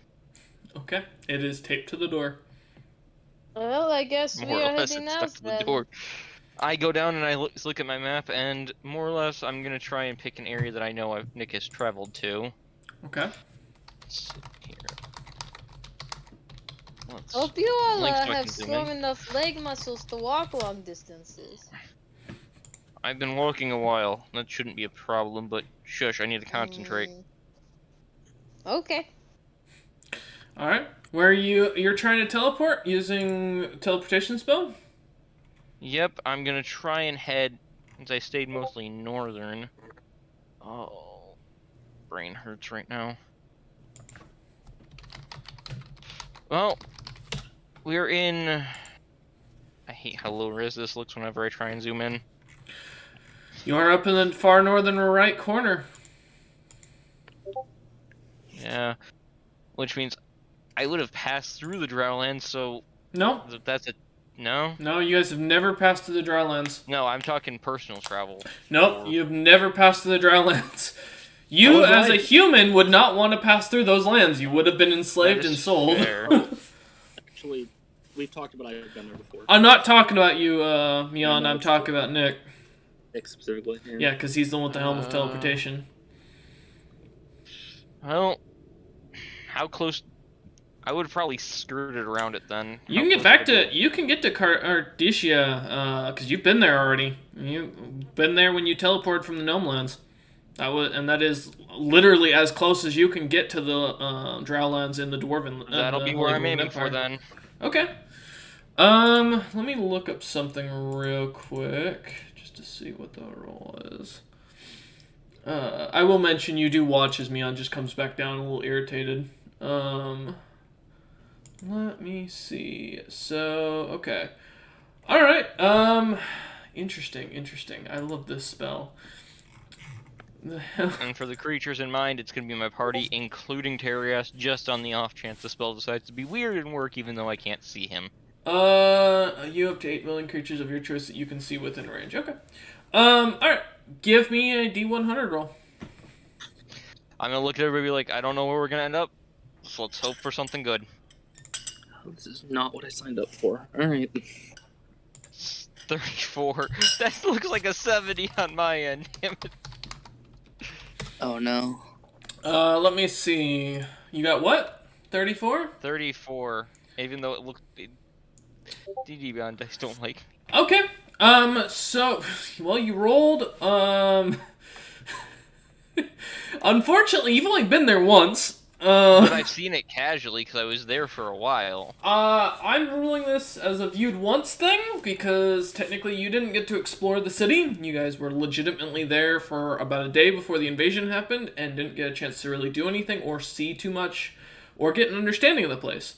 Okay. It is taped to the door. Well, I guess we More or are less, heading it's stuck out to the then. door. I go down and I look at my map, and more or less, I'm gonna try and pick an area that I know Nick has traveled to. Okay. Let's see here. Let's- Hope you all Link's not have consuming. strong enough leg muscles to walk long distances. I've been walking a while. That shouldn't be a problem, but shush, I need to concentrate. Mm. Okay. All right. Where are you? You're trying to teleport using teleportation spell? Yep, I'm gonna try and head, since I stayed mostly northern. Oh, brain hurts right now. Well, we're in... I hate how low res this looks whenever I try and zoom in. You are up in the far northern right corner. Yeah, which means I would have passed through the Drownlands, so No, that's a... No? no, you guys have never passed through the Drylands. No, I'm talking personal travel. Nope, you've never passed through the Drylands. You, was as a right. human, would not want to pass through those lands. You would have been enslaved That and is sold. fair. Actually, we've talked about I've been there before. I'm not talking about you, Mion. No, I'm it's talking about Nick. Nick specifically. Yeah, because he's the one with the helm of teleportation. Well, how close... I would have probably skirted around it then. You How can get close back would I to. You can get to Ardisia, because you've been there already. You've been there when you teleported from the Gnome Lands. That is literally as close as you can get to the Drowlands in the Dwarven. That'll the be where Holy I'm Dwarven aiming Empire. for then. Okay. Let me look up something real quick just to see what the roll is. I will mention you do watch as Mion just comes back down a little irritated. Let me see. So, okay. Alright, interesting. I love this spell. The hell? And for the creatures in mind, it's going to be my party, including Terias, just on the off chance the spell decides to be weird and work even though I can't see him. You have up to 8 million creatures of your choice that you can see within range. Okay. Alright. Give me a D100 roll. I'm going to look at everybody like, I don't know where we're going to end up, so let's hope for something good. This is not what I signed up for. Alright. 34. That looks like a 70 on my end. Damn it. Oh no. Let me see. You got what? 34? 34. Even though it looked... DD Beyond Dice don't like me. Okay. So, well, you rolled, unfortunately, you've only been there once. But I've seen it casually because I was there for a while. I'm ruling this as a viewed once thing, because technically you didn't get to explore the city. You guys were legitimately there for about a day before the invasion happened, and didn't get a chance to really do anything, or see too much, or get an understanding of the place.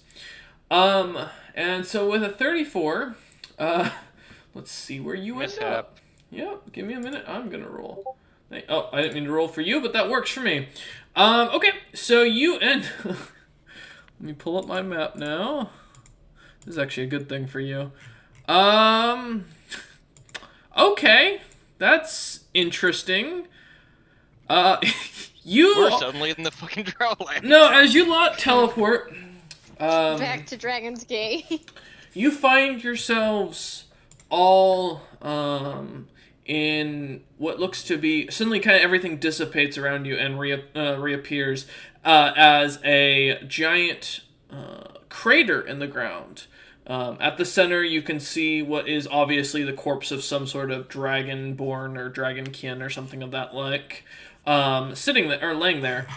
And so with a 34, let's see where you end Mishap. up. Yep, give me a minute, I'm gonna roll. Oh, I didn't mean to roll for you, but that works for me. Okay, so you end... Let me pull up my map now. This is actually a good thing for you. Okay, that's interesting. We're You suddenly in the fucking Drownlands. no, as you lot teleport, Back to Dragon's Gate. you find yourselves all in what looks to be suddenly kind of everything dissipates around you and reappears as a giant crater in the ground. At the center, you can see what is obviously the corpse of some sort of dragonborn or dragonkin or something of that like, sitting there or laying there,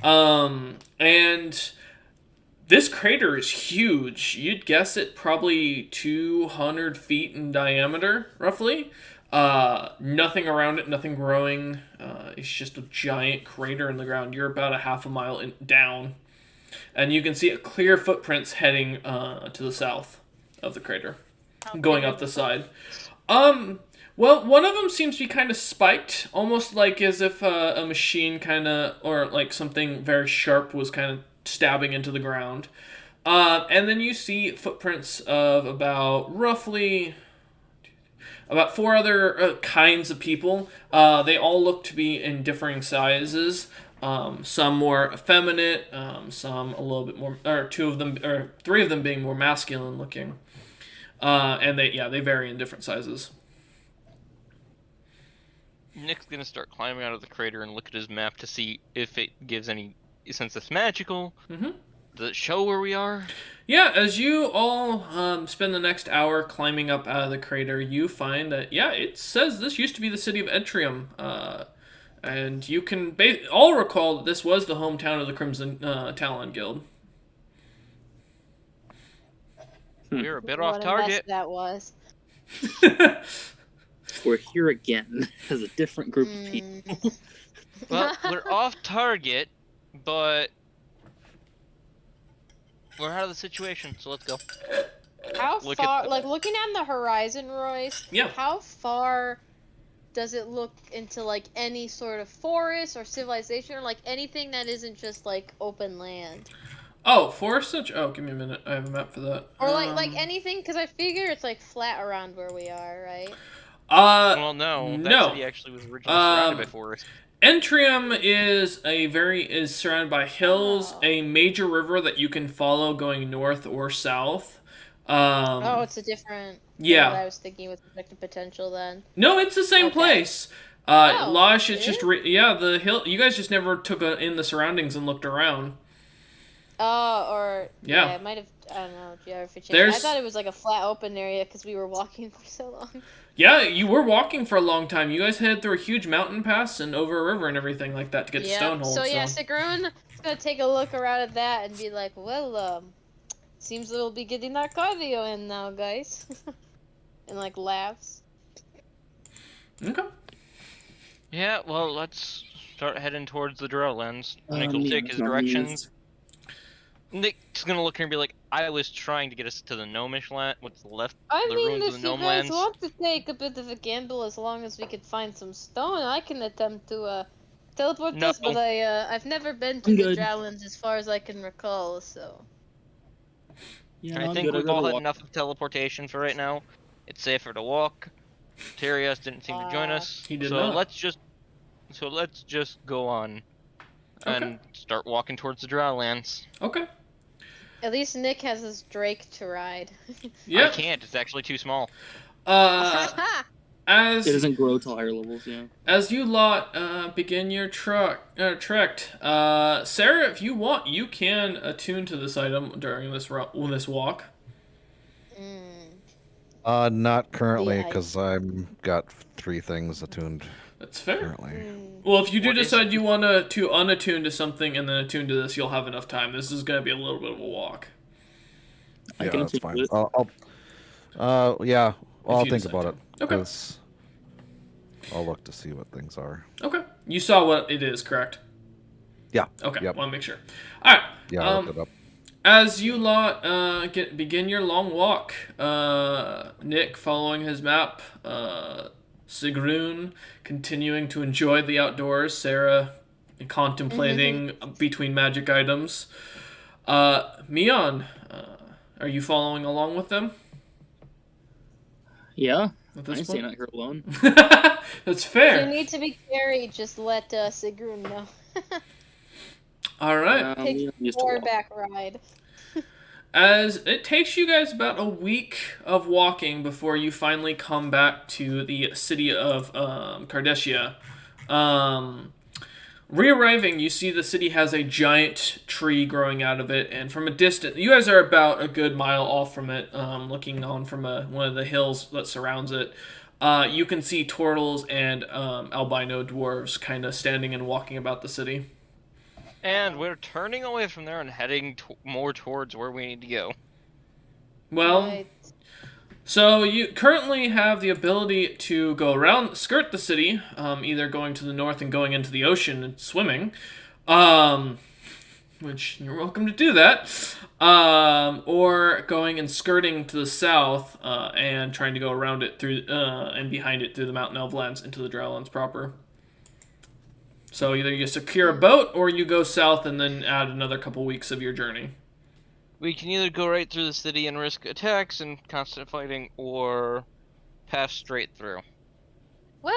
and this crater is huge. You'd guess it probably 200 feet in diameter, roughly. Nothing around it, nothing growing. It's just a giant crater in the ground. You're about a half a mile down, and you can see clear footprints heading to the south of the crater, going up the side. Well, one of them seems to be kind of spiked, almost like as if a machine kind of, or like something very sharp was kind of stabbing into the ground. And then you see footprints of about four other kinds of people. They all look to be in differing sizes. Some more effeminate, some a little bit more, or three of them being more masculine looking. And they vary in different sizes. Nick's gonna start climbing out of the crater and look at his map to see if it gives any sense it's magical. Mm-hmm. Does it show where we are? Yeah, as you all spend the next hour climbing up out of the crater, you find that, it says this used to be the city of Etrium. And you can all recall that this was the hometown of the Crimson Talon Guild. We're a bit What off a target. mess that was. We're here again as a different group of people. Well, we're off target, but we're out of the situation, so let's go. How Look far, at- like looking on the horizon, Royce? Yeah. How far does it look into like any sort of forest or civilization or like anything that isn't just like open land? Oh, forest edge? Oh, give me a minute. I have a map for that. Or like anything, because I figure it's like flat around where we are, right? Well, no. That no. city actually was originally surrounded by forest. Entrium is surrounded by hills, Oh. a major river that you can follow going north or south. Oh, it's a different. yeah. What I was thinking with respect to potential then. No, it's the same Okay. place. Oh, Losh, it's really? just the hill. You guys just never took in the surroundings and looked around. Yeah. It might have. I don't know. Geography changed. There's- I thought it was like a flat open area because we were walking for so long. Yeah, you were walking for a long time. You guys headed through a huge mountain pass and over a river and everything like that to get to Stonehold. So Sigrun is gonna take a look around at that and be like, "Well, seems we'll be getting that cardio in now, guys," and like laughs. Okay. Yeah, well, let's start heading towards the Drownlands. Nick will take his directions. Nick's gonna look here and be like, I was trying to get us to the Gnomish land. What's left? I the mean, ruins if of the you Gnome guys lands. want to take a bit of a gamble, as long as we could find some stone, I can attempt to teleport No. us. But I've never been to I'm the good. Drownlands as far as I can recall, so. Yeah, I I'm think good. we've I'd rather all had walk. enough of teleportation for right now. It's safer to walk. Tyrius didn't seem to join us. He did so not. let's just go on and start walking towards the Drownlands. Okay. At least Nick has his Drake to ride. I Yeah. can't. It's actually too small. As It doesn't grow to higher levels, yeah. As you lot begin your trek, Sarah, if you want, you can attune to this item during this walk. Not currently, Yeah. because I'm got 3 things attuned That's fair. currently. Well, if you do What is decide you want to unattune to something and then attune to this, you'll have enough time. This is going to be a little bit of a walk. I Yeah, can that's attune fine. to it. I'll you think decide about to. it. Okay. 'cause I'll look to see what things are. Okay. You saw what it is, correct? Yeah. Okay. Yep. Want to make sure. All right. Yeah, I looked it up. As you lot begin your long walk, Nick following his map, Sigrun continuing to enjoy the outdoors, Sarah contemplating between magic items. Mion, are you following along with them Yeah, at I this ain't staying point? out here alone. That's If you fair. need to be carried, just let Sigrun know. All right. Take we used a to walk. horseback ride. As it takes you guys about a week of walking before you finally come back to the city of Cardessia. Re-arriving, you see the city has a giant tree growing out of it, and from a distance, you guys are about a good mile off from it, looking on from one of the hills that surrounds it. You can see turtles and albino dwarves kind of standing and walking about the city. And we're turning away from there and heading more towards where we need to go. Well, Right. so you currently have the ability to go around, skirt the city, either going to the north and going into the ocean and swimming, which you're welcome to do that, or going and skirting to the south and trying to go around it through and behind it through the Mountain Elf lands into the Drylands proper. So either you secure a boat or you go south and then add another couple weeks of your journey. We can either go right through the city and risk attacks and constant fighting, or pass straight through. Well,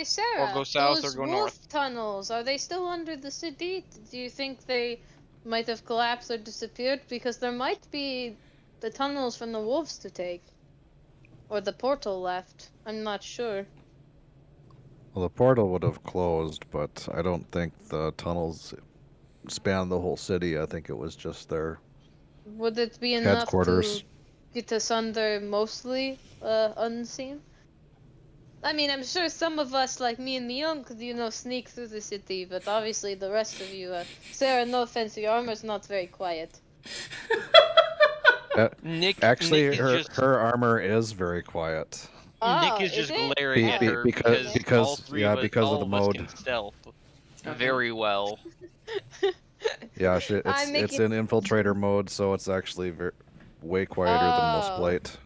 Sarah, Or go south those or go wolf north. tunnels, are they still under the city? Do you think they might have collapsed or disappeared? Because there might be the tunnels from the wolves to take. Or the portal left. I'm not sure. Well, the portal would have closed, but I don't think the tunnels span the whole city. I think it was just their Would it be enough headquarters. to get us under mostly unseen? I mean, I'm sure some of us, like me and Leon, could, sneak through the city, but obviously the rest of you, Sarah, no offense, your armor's not very quiet. Nick, Actually, Nick is her just, her armor is very quiet. Oh, Nick is just it? glaring at Be- her because- because all three yeah, of us, because of all the of us mode. can stealth very well. Yeah, I make it's it- in infiltrator mode, so it's actually way quieter than most Oh. blight.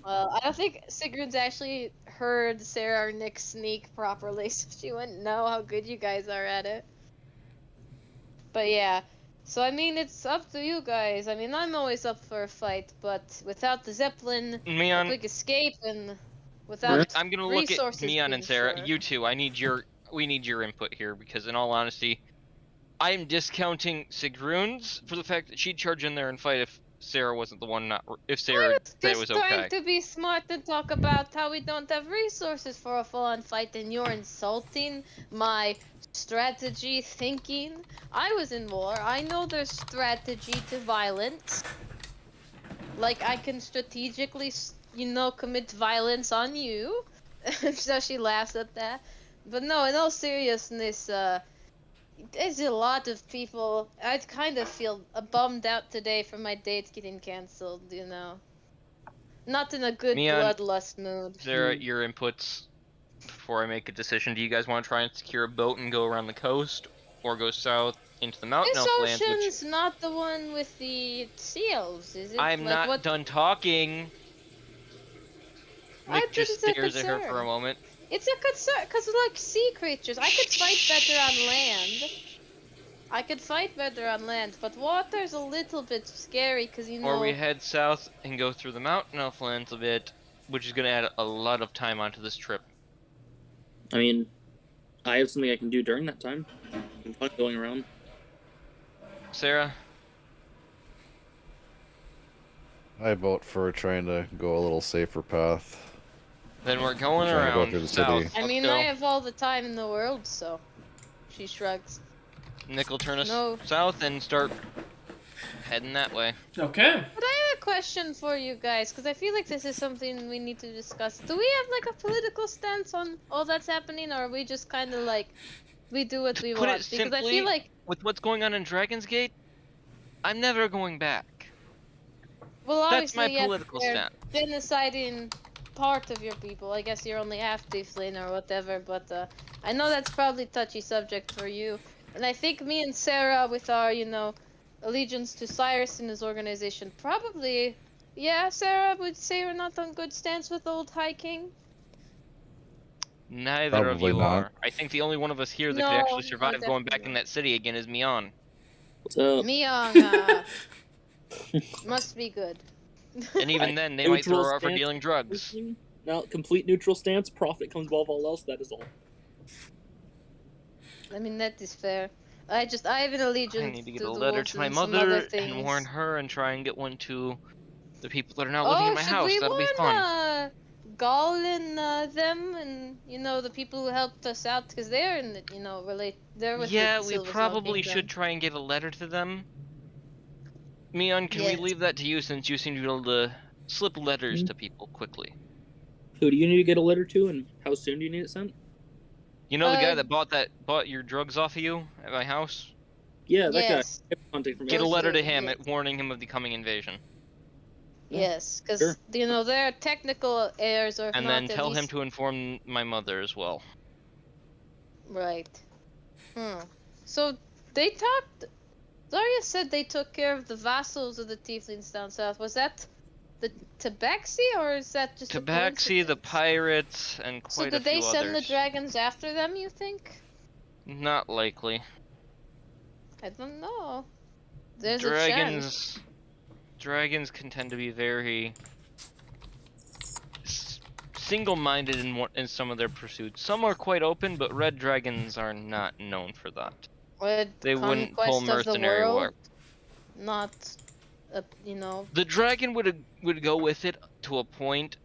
Well, I don't think Sigrun's actually heard Sarah or Nick sneak properly, so she wouldn't know how good you guys are at it. But yeah, so I mean, it's up to you guys. I mean, I'm always up for a fight, but without the Zeppelin, a Meon, quick escape, and without I'm gonna look at resources Meon being and Sarah. short. You two, we need your input here, because in all honesty, I'm discounting Sigrun's for the fact that she'd charge in there and fight if Sarah wasn't the one if I Sarah was said it just was trying okay. to be smart and talk about how we don't have resources for a full-on fight, and you're insulting my strategy thinking. I was in war. I know there's strategy to violence. Like, I can strategically, commit violence on you. So she laughs at that. But no, in all seriousness, there's a lot of people. I kind of feel bummed out today for my dates getting cancelled, Not in a good Meon, bloodlust mood. Sarah, your inputs before I make a decision. Do you guys want to try and secure a boat and go around the coast, or go south into the mountain This elf lands? Which ocean's not the one with the sea elves, is it? I'm Like, not what... done talking. I Nick just thought it's a stares at her for concern. a moment. It's a concern, because, like, sea creatures. I could fight better on land. But water's a little bit scary, because, Or we head south and go through the mountain elf lands a bit, which is going to add a lot of time onto this trip. I mean, I have something I can do during that time. I'm fun going around. Sarah, I vote for trying to go a little safer path. then we're going Trying to go around through the south. city. I Let's mean, go. I have all the time in the world, so... She shrugs. Nick will turn us No. south and start heading that way. Okay. But I have a question for you guys, because I feel like this is something we need to discuss. Do we have, like, a political stance on all that's happening, or are we just kind of like, we do what we put it want? Because I simply, feel like, With what's going on in Dragon's Gate, I'm never going back. well, That's obviously, my yes, political they're stance. genociding part of your people. I guess you're only half tiefling or whatever, but I know that's probably touchy subject for you. And I think me and Sarah, with our, allegiance to Cyrus and his organization, probably, yeah, Sarah would say we're not on good stance with old High King. Neither of Probably you not. are. I think the only one of us here that No, could actually no, survive going back definitely in that city again is Meon. What's up? Myung, must be good. And even then, they might throw Neutral her out for stance. dealing drugs. Now, complete neutral stance. Profit comes above all else. That is all. I mean, that is fair. I have an allegiance I need to get to a the letter wolves to my and some mother other things. and warn her and try and get one to the people that are now living in my should house. we That'll be warn fun. Gall and them and the people who helped us out because they're in the they're with Yeah, the we Silver probably Kingdom. should try and get a letter to them. Mion, can we Yes. leave that to you since you seem to be able to slip letters to people quickly? Who do you need to get a letter to, and how soon do you need it sent? You know the guy Uh, that bought your drugs off of you at my house? Yeah, that Yes. guy. I have contact from Get a Those letter to two, him yes. warning him of the coming invasion. Yes, because Sure. they're technical heirs, or if And not, then at tell him least... to inform my mother as well. Right. So they talked. Zarya said they took care of the vassals of the Tieflings down south. Was that the Tabaxi, or is that just a Tabaxi, the coincidence? pirates, and So quite a did they few send others. the dragons after them? You think? Not likely. I don't know. There's a chance. Dragons can tend to be very single-minded in some of their pursuits. Some are quite open, but red dragons are not known for that. With They wouldn't pull conquest of the mercenary world, war. not, The dragon would go with it to a point,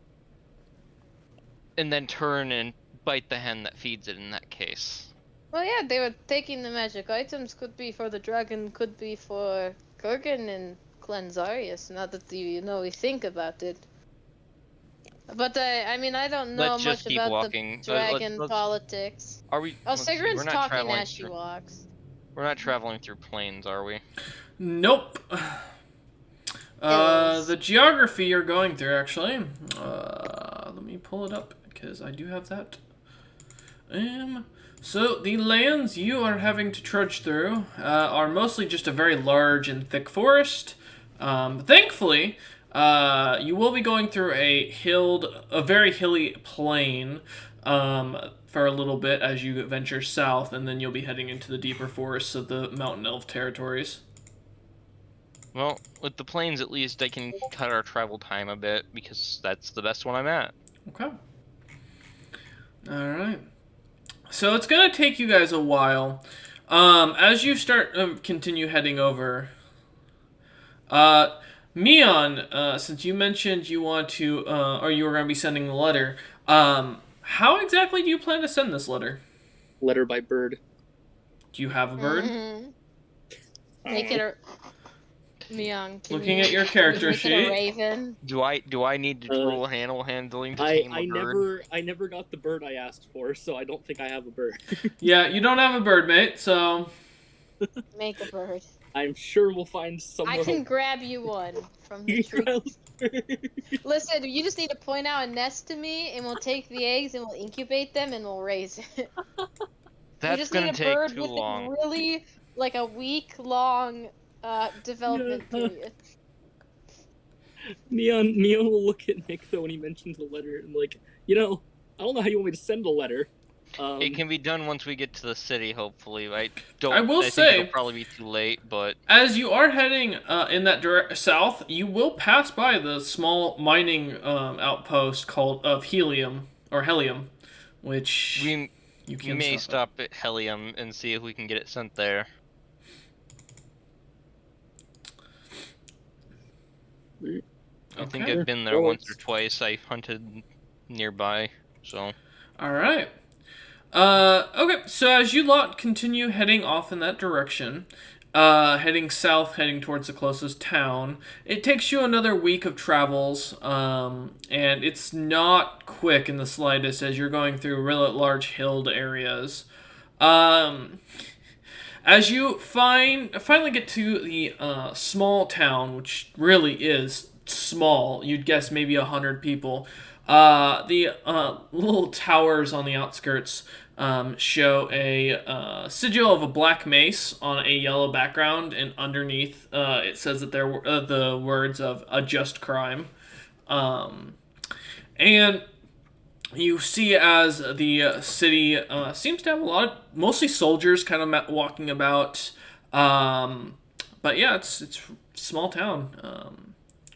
and then turn and bite the hen that feeds it in that case. Well, yeah, they were taking the magic items. Could be for the dragon, could be for Kurgan and Cleansarius. Not that we think about it. But I mean, I don't know Let's just much keep about walking. the dragon Let's- politics. Are we? Oh, let's see, Sigrun's we're not talking traveling as she through- walks. We're not traveling through plains, are we? Nope. The geography you're going through, actually. Let me pull it up because I do have that. So the lands you are having to trudge through are mostly just a very large and thick forest. Thankfully, you will be going through a very hilly plain for a little bit as you venture south, and then you'll be heading into the deeper forests of the Mountain Elf territories. Well, with the plains at least, I can cut our travel time a bit because that's the best one I'm at. Okay. All right. So it's gonna take you guys a while. As you continue heading over. Mion, since you mentioned you want to, or you were gonna be sending a letter. How exactly do you plan to send this letter? Letter by bird. Do you have a bird? Mhm. Make it a Myung. Looking at your character make it a sheet. raven. Do I need to roll animal handling to I tame a bird? never got the bird I asked for, so I don't think I have a bird. Yeah, you don't have a bird, mate. So Make a bird. I'm sure we'll find someone. I can grab you one from the tree. Listen, you just need to point out a nest to me, and we'll take the eggs and we'll incubate them and we'll raise it. You That's just gonna need a take bird too with long. a really a week-long development period. Neon will look at Nick though when he mentions the letter and I don't know how you want me to send a letter. It can be done once we get to the city, hopefully. I will think say- it'll probably be too late, but as you are heading in that south, you will pass by the small mining outpost called Helium, which we you can may stop at Helium and see if we can get it sent there. I think Okay. I've been there once or twice. I hunted nearby, so. All right. Okay, so as you lot continue heading off in that direction, heading south, heading towards the closest town, it takes you another week of travels, and it's not quick in the slightest as you're going through really large hilled areas. As you finally get to the small town, which really is small, you'd guess maybe 100 people. The little towers on the outskirts show a sigil of a black mace on a yellow background, and underneath it says that there were the words of "a just crime," and you see as the city seems to have mostly soldiers kind of walking about, but yeah, it's a small town.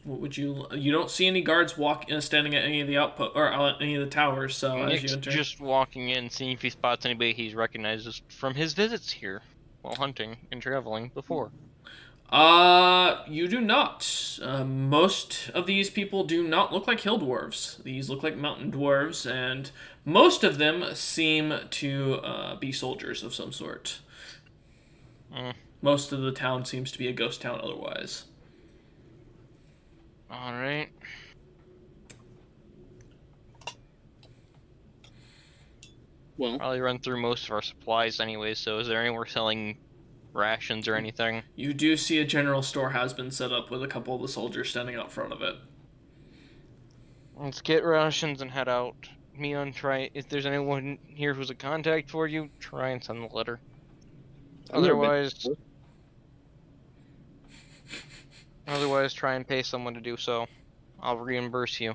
What would you don't see any guards standing at any of the output or any of the towers. So as Nick's you enter, just walking in, seeing if he spots anybody he recognizes from his visits here. while hunting and traveling before? You do not. Most of these people do not look like hill dwarves. These look like mountain dwarves, and most of them seem to be soldiers of some sort. Most of the town seems to be a ghost town otherwise. Alright. Well, Probably run through most of our supplies anyway, so is there anywhere selling rations or anything? You do see a general store has been set up with a couple of the soldiers standing out front of it. Let's get rations and head out. Mion, try, if there's anyone here who's a contact for you, try and send the letter. I've never been Otherwise, before. otherwise try and pay someone to do so. I'll reimburse you.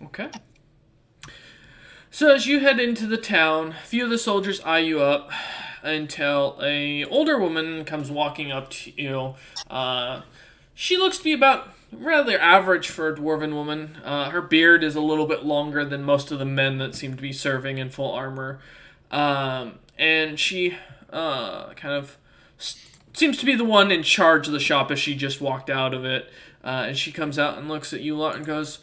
Okay. So as you head into the town, a few of the soldiers eye you up until a older woman comes walking up to you. She looks to be about rather average for a dwarven woman. Her beard is a little bit longer than most of the men that seem to be serving in full armor. And she kind of seems to be the one in charge of the shop as she just walked out of it. And she comes out and looks at you lot and goes,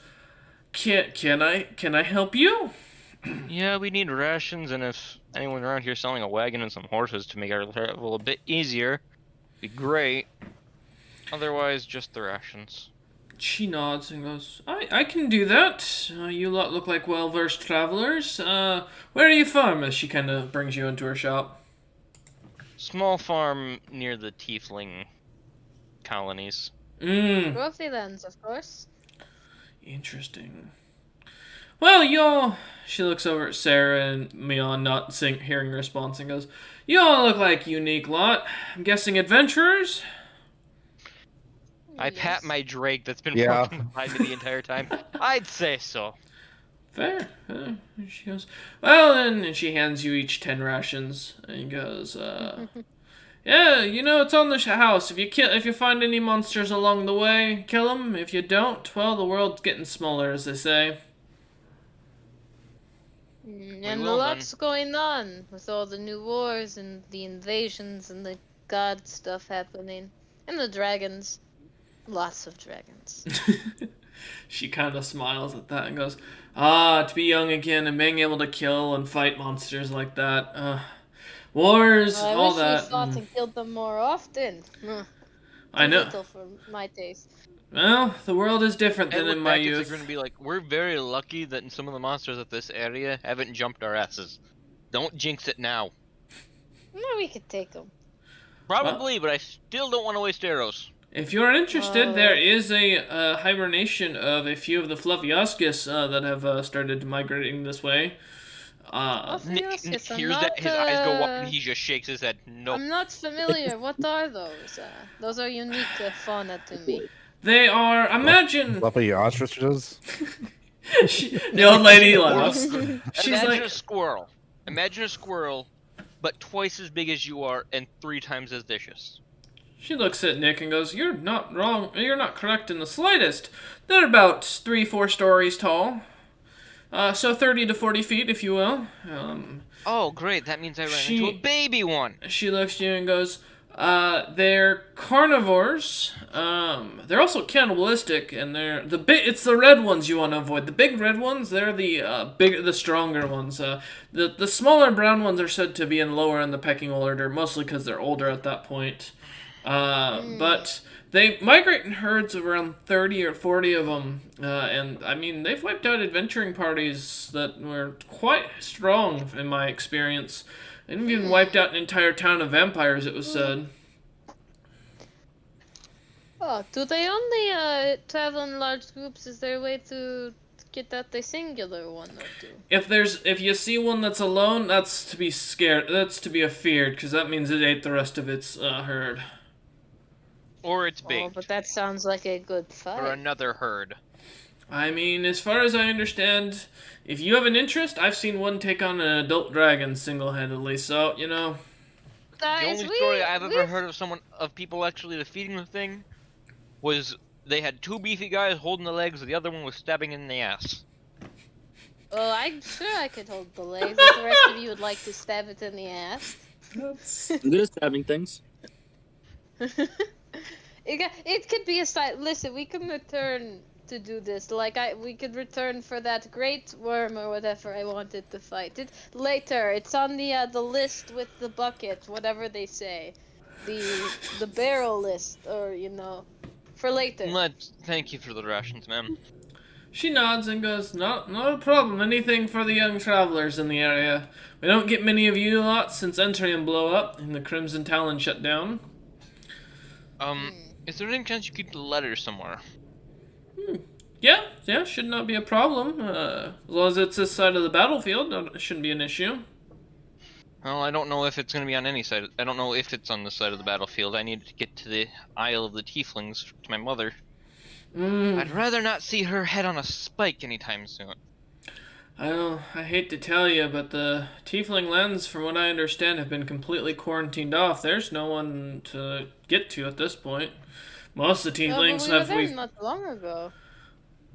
Can I help you? Yeah, we need rations, and if anyone around here selling a wagon and some horses to make our travel a bit easier, be great. Otherwise, just the rations. She nods and goes, I can do that. You lot look like well-versed travelers. Where are you from? As she kind of brings you into her shop. Small farm near the tiefling colonies. Growthylands, of course. Interesting. Well, y'all... She looks over at Sarah and Mion, not hearing a response, and goes, Y'all look like unique lot. I'm guessing adventurers? I pat my drake that's been Yeah. walking behind me the entire time. I'd say so. Fair. And she goes, well, then, and she hands you each 10 rations, and goes, yeah, you know, it's on the house. If you find any monsters along the way, kill them. If you don't, well, the world's getting smaller, as they say. And will, lots going on with all the new wars and the invasions and the god stuff happening. And the dragons. Lots of dragons. She kind of smiles at that and goes, to be young again and being able to kill and fight monsters like that. Wars, I all wish that. we fought and killed them more often. I know. Little for my taste. Well, the world is different than And in look my back, youth. it's going to be like, we're very lucky that some of the monsters of this area haven't jumped our asses. Don't jinx it now. No, we could take them. Probably, but I still don't want to waste arrows. If you're interested, there is a hibernation of a few of the Fluvioscus that have started migrating this way. Nick Nick, hears that, his eyes go up, and he just shakes his head. Nope. I'm not familiar. What are those? Those are unique fauna to me. They are, imagine... Fluffy ostriches. The old lady laughs. She's Imagine like, a squirrel. Imagine a squirrel, but twice as big as you are and 3 times as vicious. she looks at Nick and goes, you're not wrong, you're not correct in the slightest. They're about 3-4 stories tall. So 30 to 40 feet, if you will. Oh, great. That means I ran She- into a baby one. She looks at you and goes, they're carnivores. They're also cannibalistic, and it's the red ones you want to avoid. The big red ones, they're the stronger ones. The smaller brown ones are said to be lower in the pecking order, mostly because they're older at that point. But they migrate in herds of around 30 or 40 of them, and I mean, they've wiped out adventuring parties that were quite strong in my experience. They've even wiped out an entire town of vampires, it was said. Oh, do they only travel in large groups? Is there a way to get out a singular one or two? If you see one that's alone, that's to be scared. That's to be afeared, because that means it ate the rest of its herd. Or it's Oh, big. but that sounds like a good Or fight. another herd. I mean, as far as I understand, if you have an interest, I've seen one take on an adult dragon single-handedly. So you know. The Guys, only story I've ever heard of people actually defeating the thing was they had 2 beefy guys holding the legs, the other one was stabbing in the ass. Well, I'm sure I could hold the legs. If the rest of you would like to stab it in the ass. That's... I'm good at stabbing things. It could be a side. Listen, we can return to do this. We could return for that great worm or whatever I wanted to fight. It later. It's on the list with the bucket, whatever they say, the barrel list, or for later. Thank you for the rations, ma'am. She nods and goes, not a problem. Anything for the young travelers in the area. We don't get many of you lot since Entrium blew up and the Crimson Talon shut down. Is there any chance you keep the letter somewhere? Yeah, should not be a problem. As long as it's this side of the battlefield, it shouldn't be an issue. Well, I don't know if it's going to be on any side. I don't know if it's on the side of the battlefield. I need to get to the Isle of the Tieflings to my mother. I'd rather not see her head on a spike anytime soon. I hate to tell you, but the Tiefling lands, from what I understand, have been completely quarantined off. There's no one to get to at this point. Most of the Tieflings we were there not long ago.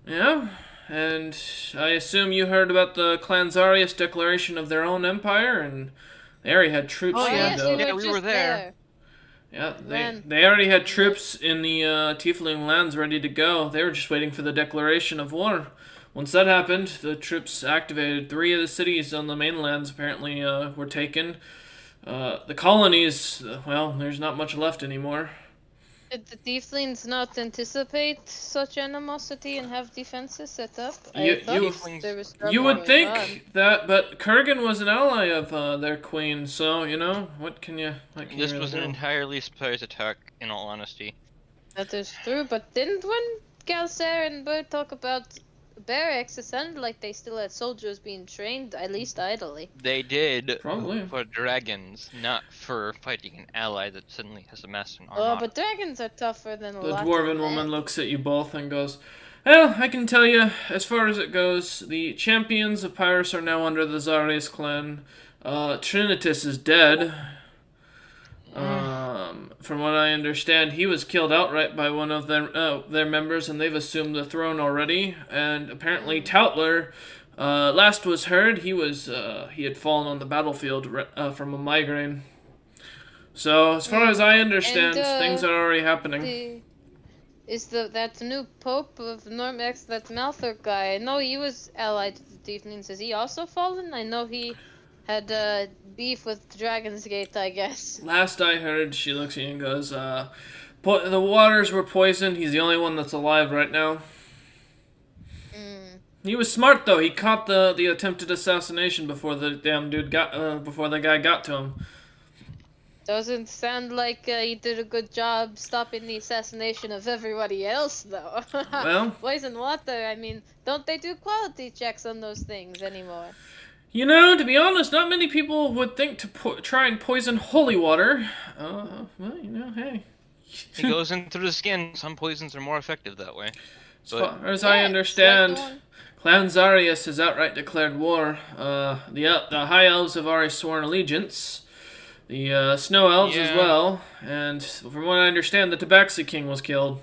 Yeah, and I assume you heard about the Clan Zarius declaration of their own empire, and they already had troops. Oh lined yes, up. we were there. Yeah, they already had troops in the Tiefling lands ready to go. They were just waiting for the declaration of war. Once that happened, the troops activated. 3 of the cities on the mainlands apparently were taken. The colonies, well, there's not much left anymore. Did the Tieflings not anticipate such animosity and have defenses set up? You would think that, but Kurgan was an ally of their queen, so, what can you This really was an do? entirely surprise attack, in all honesty. That is true, but didn't when Galser and Bird talk about barracks, it sounded like they still had soldiers being trained, at least idly. They did Probably. for dragons, not for fighting an ally that suddenly has amassed an Oh, armada. but dragons are tougher than a The lot of dwarven men. woman looks at you both and goes, well, I can tell you, as far as it goes, the champions of Pyrrhus are now under the Zarius clan. Trinitas is dead. From what I understand, he was killed outright by one of their members, and they've assumed the throne already. And apparently, Tautler, last was heard, he had fallen on the battlefield from a migraine. So, as far as I understand, things are already happening. That new Pope of Normex, that Malthor guy? I know he was allied to the Tieflings. Has he also fallen? I know he had beef with Dragon's Gate, I guess. Last I heard, she looks at you and goes, the waters were poisoned. He's the only one that's alive right now. He was smart, though. He caught the attempted assassination before the damn dude before the guy got to him. Doesn't sound like he did a good job stopping the assassination of everybody else, though. Well, Poison water, I mean, don't they do quality checks on those things anymore? to be honest, not many people would think to try and poison holy water. Well, hey. It goes in through the skin. Some poisons are more effective that way. As far as I understand, Clan Zarius has outright declared war. The High Elves have already sworn allegiance. The Snow Elves as well. And from what I understand, the Tabaxi King was killed.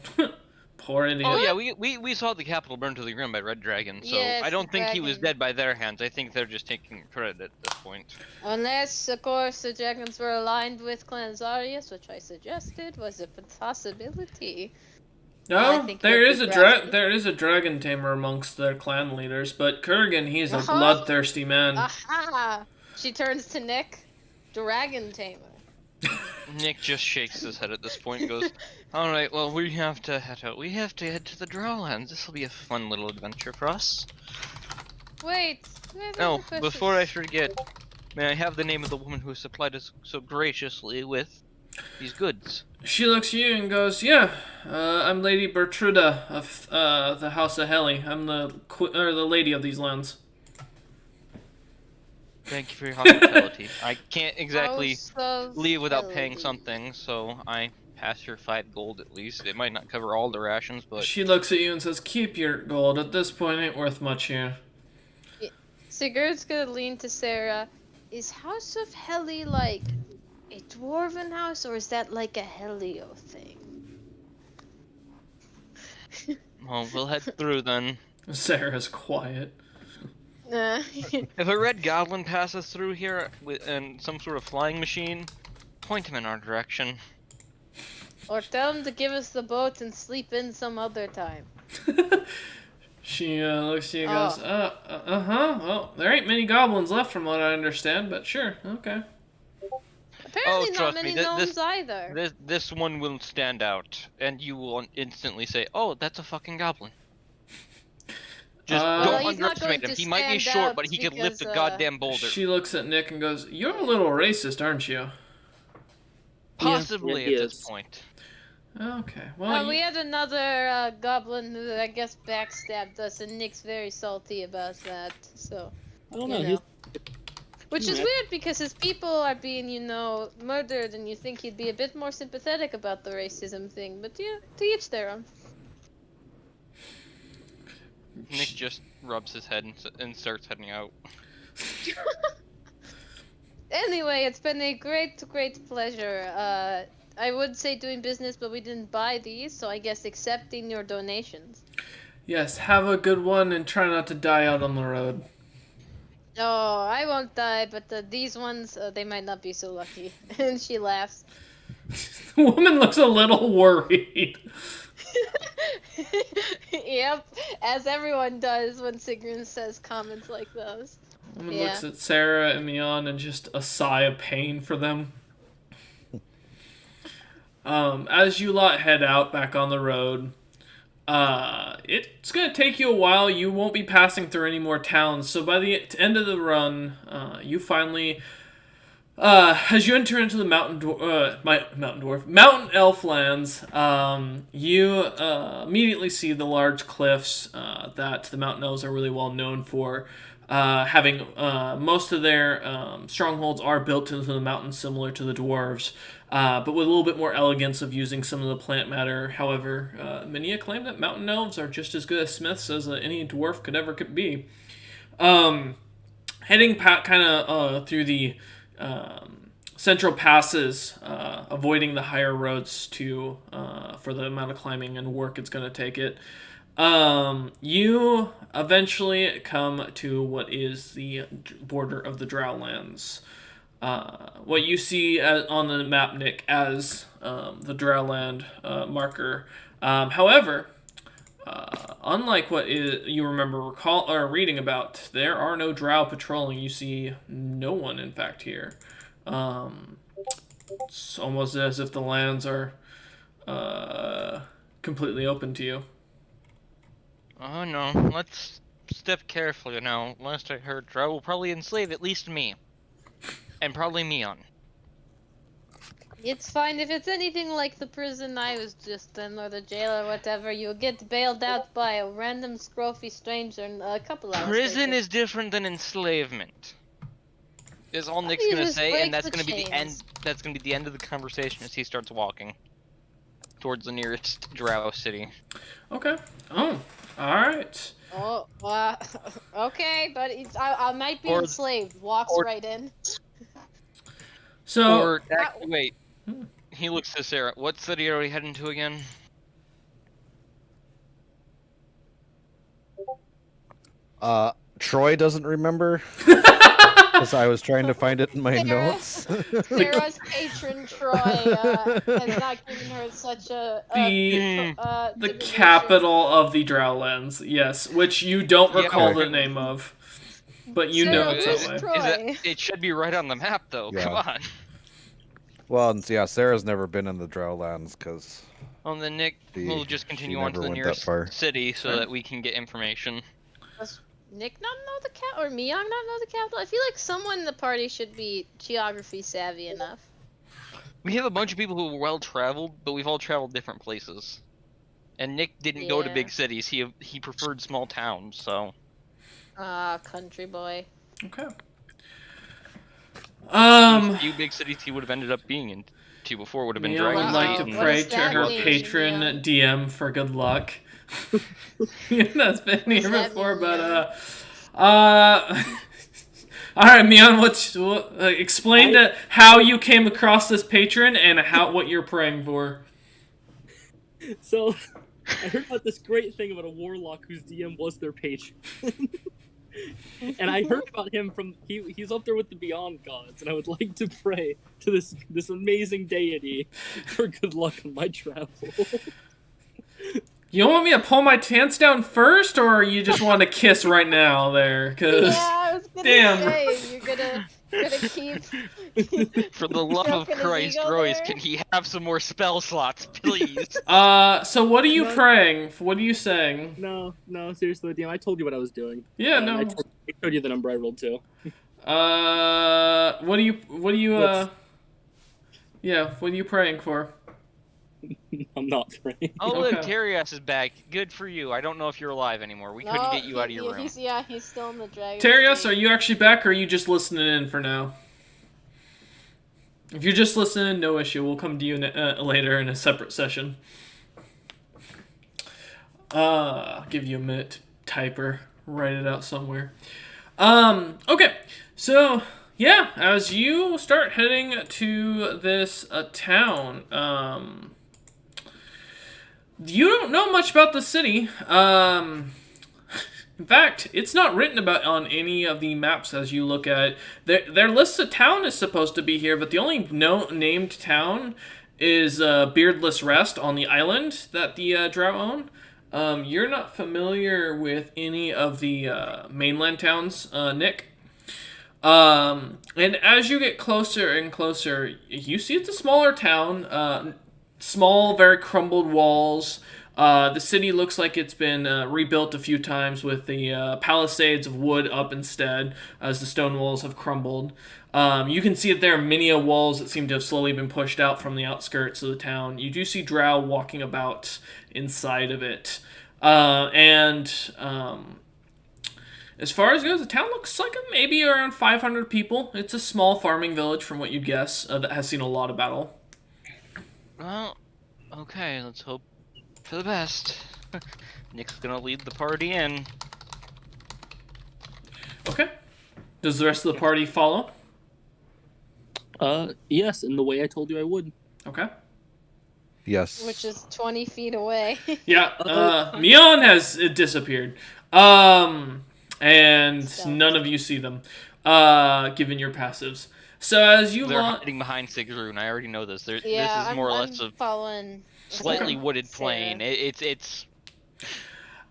Poor idiot. Oh yeah, we saw the capital burned to the ground by Red Dragon, so Yes, I don't think he was dragon. dead by their hands. I think they're just taking credit at this point. Unless, of course, the dragons were aligned with Clan Zarius, which I suggested was a possibility. I No, think there that is the there is a dragon tamer amongst their clan leaders, but Kurgan, he's a Uh-huh. bloodthirsty man. Aha! She turns to Nick, Dragon Tamer. Nick just shakes his head at this point and goes, alright, well, we have to head out. We have to head to the Drawlands. This will be a fun little adventure for us. Wait, Oh, before I forget, may I have the name of the woman who supplied us so graciously with these goods? She looks at you and goes, yeah, I'm Lady Bertruda of the House of Heli. I'm the lady of these lands. Thank you for your hospitality. I can't exactly House of leave without paying Heli. something, so I pass her 5 gold at least. It might not cover all the rations, but She looks at you and says, keep your gold. At this point, ain't worth much here. Sigurd's gonna lean to Sarah. Is House of Heli like a dwarven house, or is that like a Helio thing? well, we'll head through then. Sarah's quiet. If a red goblin passes through here in some sort of flying machine, point him in our direction. Or tell him to give us the boat and sleep in some other time. She looks at you and goes, well, there ain't many goblins left from what I understand, but sure, okay. Apparently not trust many me, gnomes either. This one will stand out, and you will instantly say, "Oh, that's a fucking goblin." Just Well, don't he's not underestimate going him. to He might be stand short, out but he could lift a because, goddamn boulder. She looks at Nick and goes, "You're a little racist, aren't you?" Possibly Yeah, at he this is. point. Okay, well, We had another goblin who I guess backstabbed us, and Nick's very salty about that. So, I don't You know. know. He's, which is Yeah. weird because his people are being, murdered, and you think he'd be a bit more sympathetic about the racism thing. But yeah, to each their own. Nick just rubs his head and starts heading out. Anyway, it's been a great, great pleasure. I would say doing business, but we didn't buy these, so I guess accepting your donations. yes, have a good one and try not to die out on the road. Oh, I won't die, but these ones, they might not be so lucky. And she laughs. The woman looks a little worried. Yep, as everyone does when Sigrun says comments like those. The woman Yeah. looks at Sarah and Mion and just a sigh of pain for them. As you lot head out back on the road, it's going to take you a while. You won't be passing through any more towns. So by the end of the run, you finally, as you enter into the mountain elf lands, you immediately see the large cliffs that the mountain elves are really well known for. Having most of their strongholds are built into the mountains, similar to the dwarves, but with a little bit more elegance of using some of the plant matter. However, many claim that mountain elves are just as good as smiths as any dwarf could be. Heading kind of through the central passes, avoiding the higher roads for the amount of climbing and work it's going to take it. You eventually come to what is the border of the Drowlands. What you see on the map, Nick, as the Drowland marker. However, unlike what you remember reading about, there are no drow patrolling. You see no one, in fact, here. It's almost as if the lands are completely open to you. Oh no, let's step carefully now. Last I heard, Drow will probably enslave at least me. And probably Mion. It's fine. If it's anything like the prison I was just in, or the jail or whatever, you'll get bailed out by a random scruffy stranger in a couple hours. Prison later. is different than enslavement. Is all Nick's you gonna just say, break and that's the gonna be the end. chains. That's gonna be the end of the conversation as he starts walking towards the nearest Drow city. Okay. Oh, all right. Oh, okay, but I might be Or- enslaved. Walks or- right in. So, Or actually, wait. He looks to Sarah. What city are we heading to again? Troy doesn't remember because I was trying to find it in my Sarah- notes. Sarah's patron Troy has not given her such a the divination. capital of the Drowlands, yes, which you don't Yeah. recall the name of, but you know Sarah, it's who's that way. Troy? It should be right on the map, though. Yeah. Come on. Well, and yeah, Sarah's never been in the Drowlands because Well, then Nick The- will just continue she on to never the went that nearest far. city so Sure. that we can get information. Does Nick not know the capital, or Miyoung not know the capital? I feel like someone in the party should be geography savvy enough. We have a bunch of people who are well traveled, but we've all traveled different places. And Nick didn't go to Yeah. big cities. He preferred small towns. So Country boy. Okay. a few big cities he would have ended up being into before would have been Neil would Dragon's like Gate to and- What pray does to that her mean, patron Neil? DM for good luck. That's been here does that before, mean, but all right, Mion, explain to how you came across this patron and what you're praying for. So, I heard about this great thing about a warlock whose DM was their patron. And I heard about him from he's up there with the Beyond Gods, and I would like to pray to this amazing deity for good luck on my travel. You want me to pull my pants down first, or you just want to kiss right now there? Cause Yeah, I was gonna damn. say, you're gonna keep. For the love of Stroking his Christ, ego Royce, there. can he have some more spell slots, please? So what are you No. praying? What are you saying? No, seriously, DM, I told you what I was doing. Yeah, And no. I showed you the number I rolled too. What are you, What's- yeah, what are you praying for? I'm not praying. Oh, look, Okay. Terias is back. Good for you. I don't know if you're alive anymore. We couldn't No, get you out of your room. He's still in the dragon. Terios, cave. are you actually back, or are you just listening in for now? If you're just listening, no issue. We'll come to you later in a separate session. I'll give you a minute to type or write it out somewhere. Okay. So, yeah, as you start heading to this town, you don't know much about the city. In fact, it's not written about on any of the maps as you look at it. Their list of town is supposed to be here, but the only named town is Beardless Rest on the island that the Drow own. You're not familiar with any of the mainland towns, Nick. And as you get closer and closer, you see it's a smaller town. Small, very crumbled walls. The city looks like it's been rebuilt a few times with the palisades of wood up instead, as the stone walls have crumbled. You can see that there are many walls that seem to have slowly been pushed out from the outskirts of the town. You do see drow walking about inside of it. As far as it goes, the town looks like maybe around 500 people. It's a small farming village from what you'd guess that has seen a lot of battle. Well, okay, let's hope for the best. Nick's gonna lead the party in. Okay. Does the rest of the party follow? Yes, in the way I told you I would. Okay. Yes. Which is 20 feet away. Yeah, Mion has disappeared. And Stealth. none of you see them, given your passives. So as you They're hiding behind Sigrun. I already know this. This Yeah, is more or I'm less a following. slightly wooded Sarah. plain. It's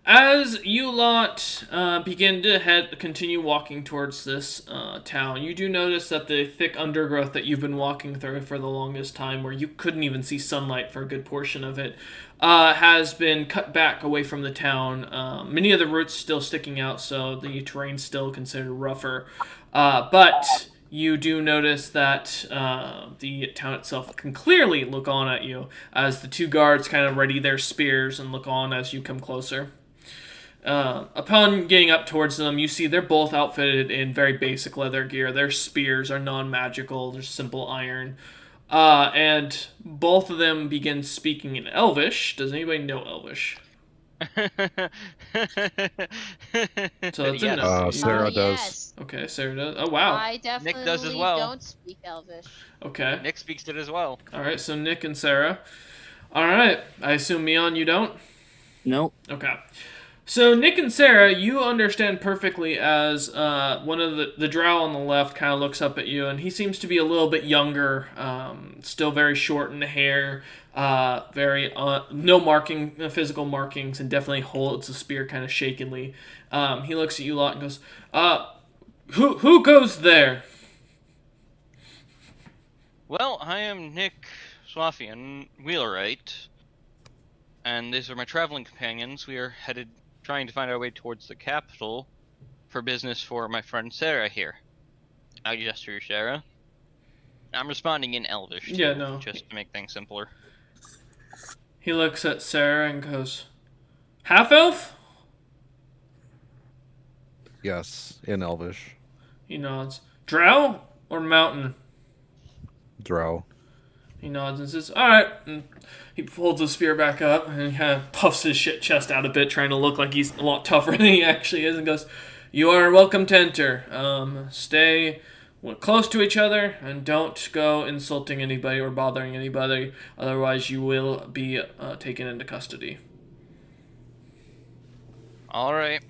As you lot begin to continue walking towards this town, you do notice that the thick undergrowth that you've been walking through for the longest time, where you couldn't even see sunlight for a good portion of it, has been cut back away from the town. Many of the roots still sticking out, so the terrain's still considered rougher. But you do notice that the town itself can clearly look on at you, as the two guards kind of ready their spears and look on as you come closer. Upon getting up towards them, you see they're both outfitted in very basic leather gear. Their spears are non-magical, they're simple iron. And both of them begin speaking in Elvish. Does anybody know Elvish? So it's in Yes. Sarah Oh, does. yes. Okay, Sarah does. Oh, wow. I definitely does as well. don't speak Elvish. Okay. Nick speaks it as well. Alright, so Nick and Sarah. Alright, I assume Mion, you don't? No. Okay. So Nick and Sarah, you understand perfectly as one of the drow on the left kind of looks up at you, and he seems to be a little bit younger, still very short in the hair, very no physical markings, and definitely holds the spear kind of shakily. He looks at you lot and goes, who goes there? Well, I am Nick Swafian Wheelwright, and these are my traveling companions. We are trying to find our way towards the capital for business for my friend Sarah here. I gesture to Sarah. I'm responding in Elvish, Yeah, too, no. just to make things simpler. He looks at Sarah and goes, half-elf? Yes, in Elvish. He nods. Drow or mountain? Drow. He nods and says, alright. And he folds his spear back up and kind of puffs his shit chest out a bit, trying to look like he's a lot tougher than he actually is, and goes, you are welcome to enter. Stay close to each other and don't go insulting anybody or bothering anybody. Otherwise, you will be taken into custody. Alright.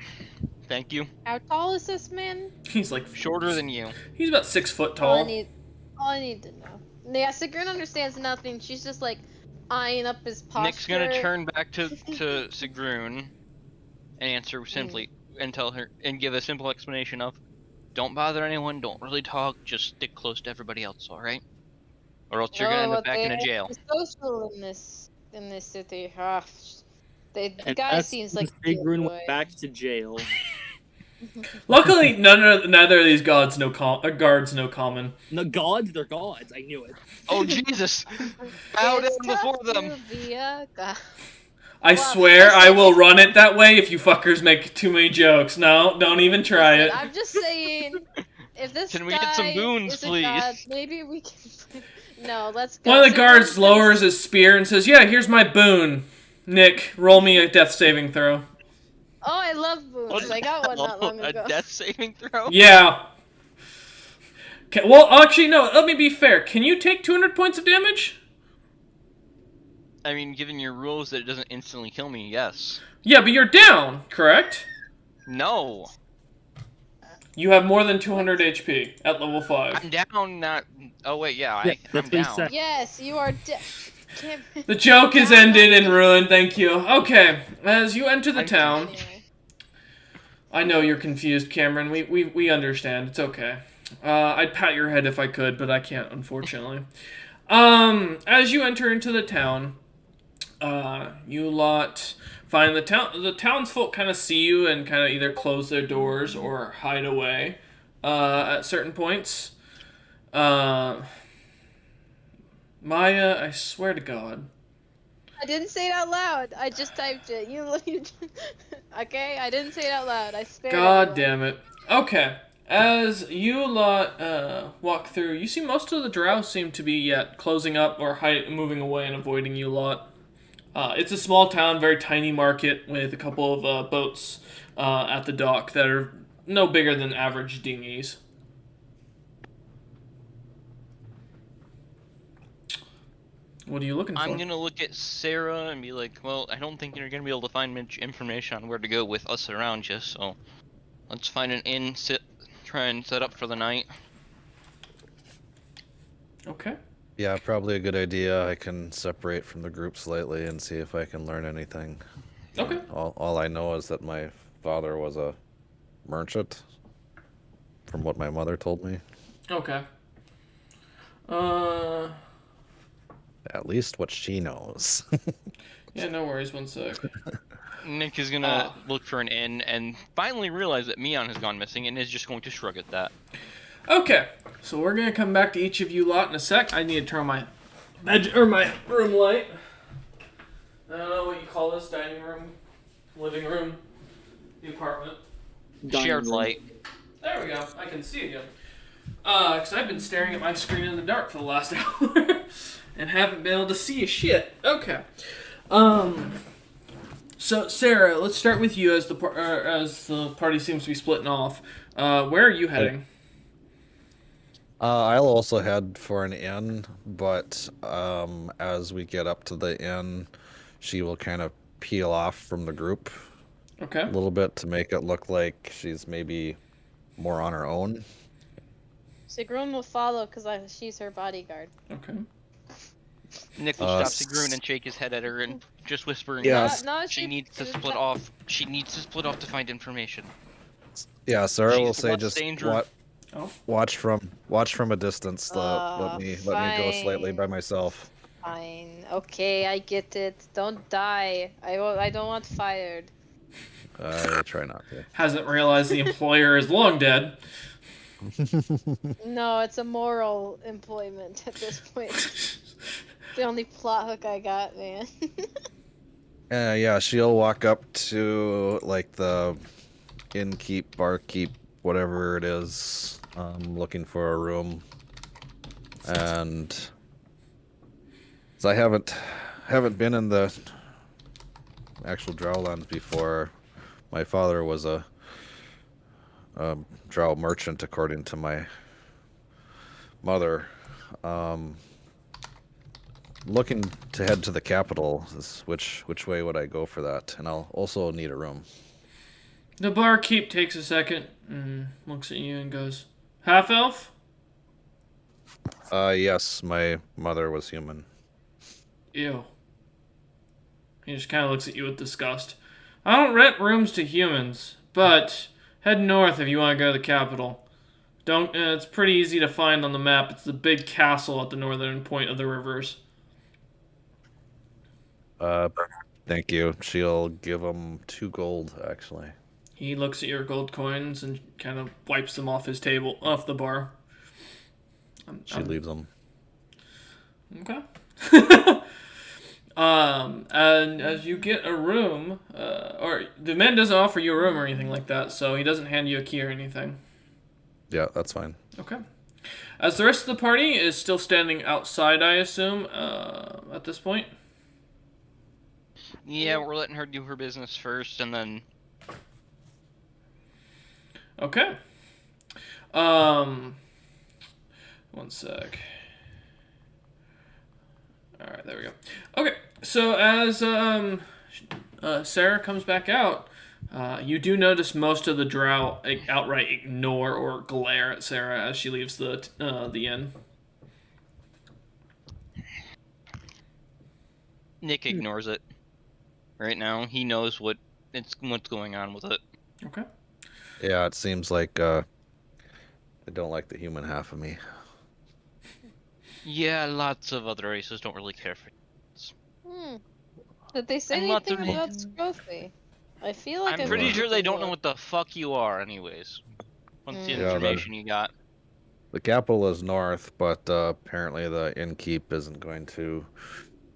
Thank you. How tall is this man? He's like Shorter than you. He's about 6 foot All I tall. need, all I need to know. Yeah, Sigrun understands nothing. She's just like eyeing up his posture. Nick's gonna turn back to Sigrun and answer simply and tell her and give a simple explanation of, don't bother anyone, don't really talk, just stick close to everybody else, all right? Or else you're gonna end up back in a jail. Social in this city. Ah, the And guy that's seems like a Sigrun good went boy. back to jail. Luckily, neither of these guards know common. No, gods, they're gods. I knew it. Oh Jesus! Bow It's down before tough them. to be a guy. I Well, swear I will run it that way if you fuckers make too many jokes. No, don't even try it. I'm just saying, if this Can we guy get some boons, is a please? god, maybe we can. No, let's go. One of the Sigrun's guards gonna- lowers his spear and says, "Yeah, here's my boon. Nick, roll me a death saving throw." Oh, I love boons. What I got one not long a ago. death saving throw? Yeah. Well, actually, no. Let me be fair. Can you take 200 points of damage? I mean, given your rules that it doesn't instantly kill me, yes. Yeah, but you're down, correct? No. You have more than 200 HP at level 5. I'm down, not... Oh, wait, yeah, Yeah, I'm that's what he down. said. Yes, you are. The joke is ended and ruined, thank you. Okay, as you enter the town... Anyway. I know you're confused, Cameron. We understand. It's okay. I'd pat your head if I could, but I can't, unfortunately. As you enter into the town, you lot find the townsfolk kind of see you and kind of either close their doors or hide away at certain points. Maya, I swear to God. I didn't say it out loud. I just typed it. You okay? I didn't say it out loud. I spared. God damn it. Okay. As you lot walk through, you see most of the drow seem to be yet closing up or moving away and avoiding you lot. It's a small town, very tiny market with a couple of boats at the dock that are no bigger than average dinghies. What are you looking for? I'm gonna look at Sarah and be like, well, I don't think you're gonna be able to find much information on where to go with us around you, so let's find an inn, try and set up for the night. Okay. Yeah, probably a good idea. I can separate from the group slightly and see if I can learn anything. Okay. All I know is that my father was a merchant, from what my mother told me. Okay. At least what she knows. Yeah, no worries. One sec. Nick is gonna look for an inn and finally realize that Mion has gone missing and is just going to shrug at that. Okay, so we're gonna come back to each of you lot in a sec. I need to turn my my room light. I don't know what you call this, dining room, living room, the apartment. Shared room. light. There we go. I can see again. Because I've been staring at my screen in the dark for the last hour and haven't been able to see a shit. Okay. So Sarah, let's start with you as the party seems to be splitting off. Where are you heading? I'll also head for an inn, but as we get up to the inn, she will kind of peel off from the group Okay. a little bit to make it look like she's maybe more on her own. Sigrun will follow because she's her bodyguard. Okay. Nick will stop Sigrun and shake his head at her and just whisper in Yeah. her, No, she needs to split off. She needs to split off to find information. Yeah, Sarah will She's say less just dangerous. Oh. watch from a distance. Let me go slightly Fine. by myself. Fine. Okay, I get it. Don't die. I don't want fired. I try not to. Hasn't realized the employer is long dead. No, it's a moral employment at this point. The only plot hook I got, man. Yeah, she'll walk up to like the innkeep, barkeep, whatever it is, looking for a room, and so I haven't been in the actual Drowlands before. My father was a drow merchant, according to my mother. Looking to head to the capital. Which way would I go for that? And I'll also need a room. The barkeep takes a second and looks at you and goes, half-elf? Yes, my mother was human. Ew. He just kind of looks at you with disgust. I don't rent rooms to humans, but head north if you want to go to the capital. Don't. It's pretty easy to find on the map. It's the big castle at the northern point of the rivers. Thank you. She'll give him 2 gold, actually. He looks at your gold coins and kind of wipes them off his table, off the bar. She leaves them. Okay. And as you get a room, or the man doesn't offer you a room or anything like that, so he doesn't hand you a key or anything. Yeah, that's fine. Okay. As the rest of the party is still standing outside, I assume, at this point. Yeah, we're letting her do her business first, and then... Okay. One sec. Alright, there we go. Okay, so as Sarah comes back out, you do notice most of the drow outright ignore or glare at Sarah as she leaves the inn. Nick ignores it. Right now, he knows what's going on with it. Okay. Yeah, it seems like they don't like the human half of me. Yeah, lots of other races don't really care for it. Did they say And lots anything of- about Scrothy? I feel like I'm I pretty remember sure they don't know what. what the fuck you are, anyways. Once the Yeah, information you got. The capital is north, but apparently the innkeep isn't going to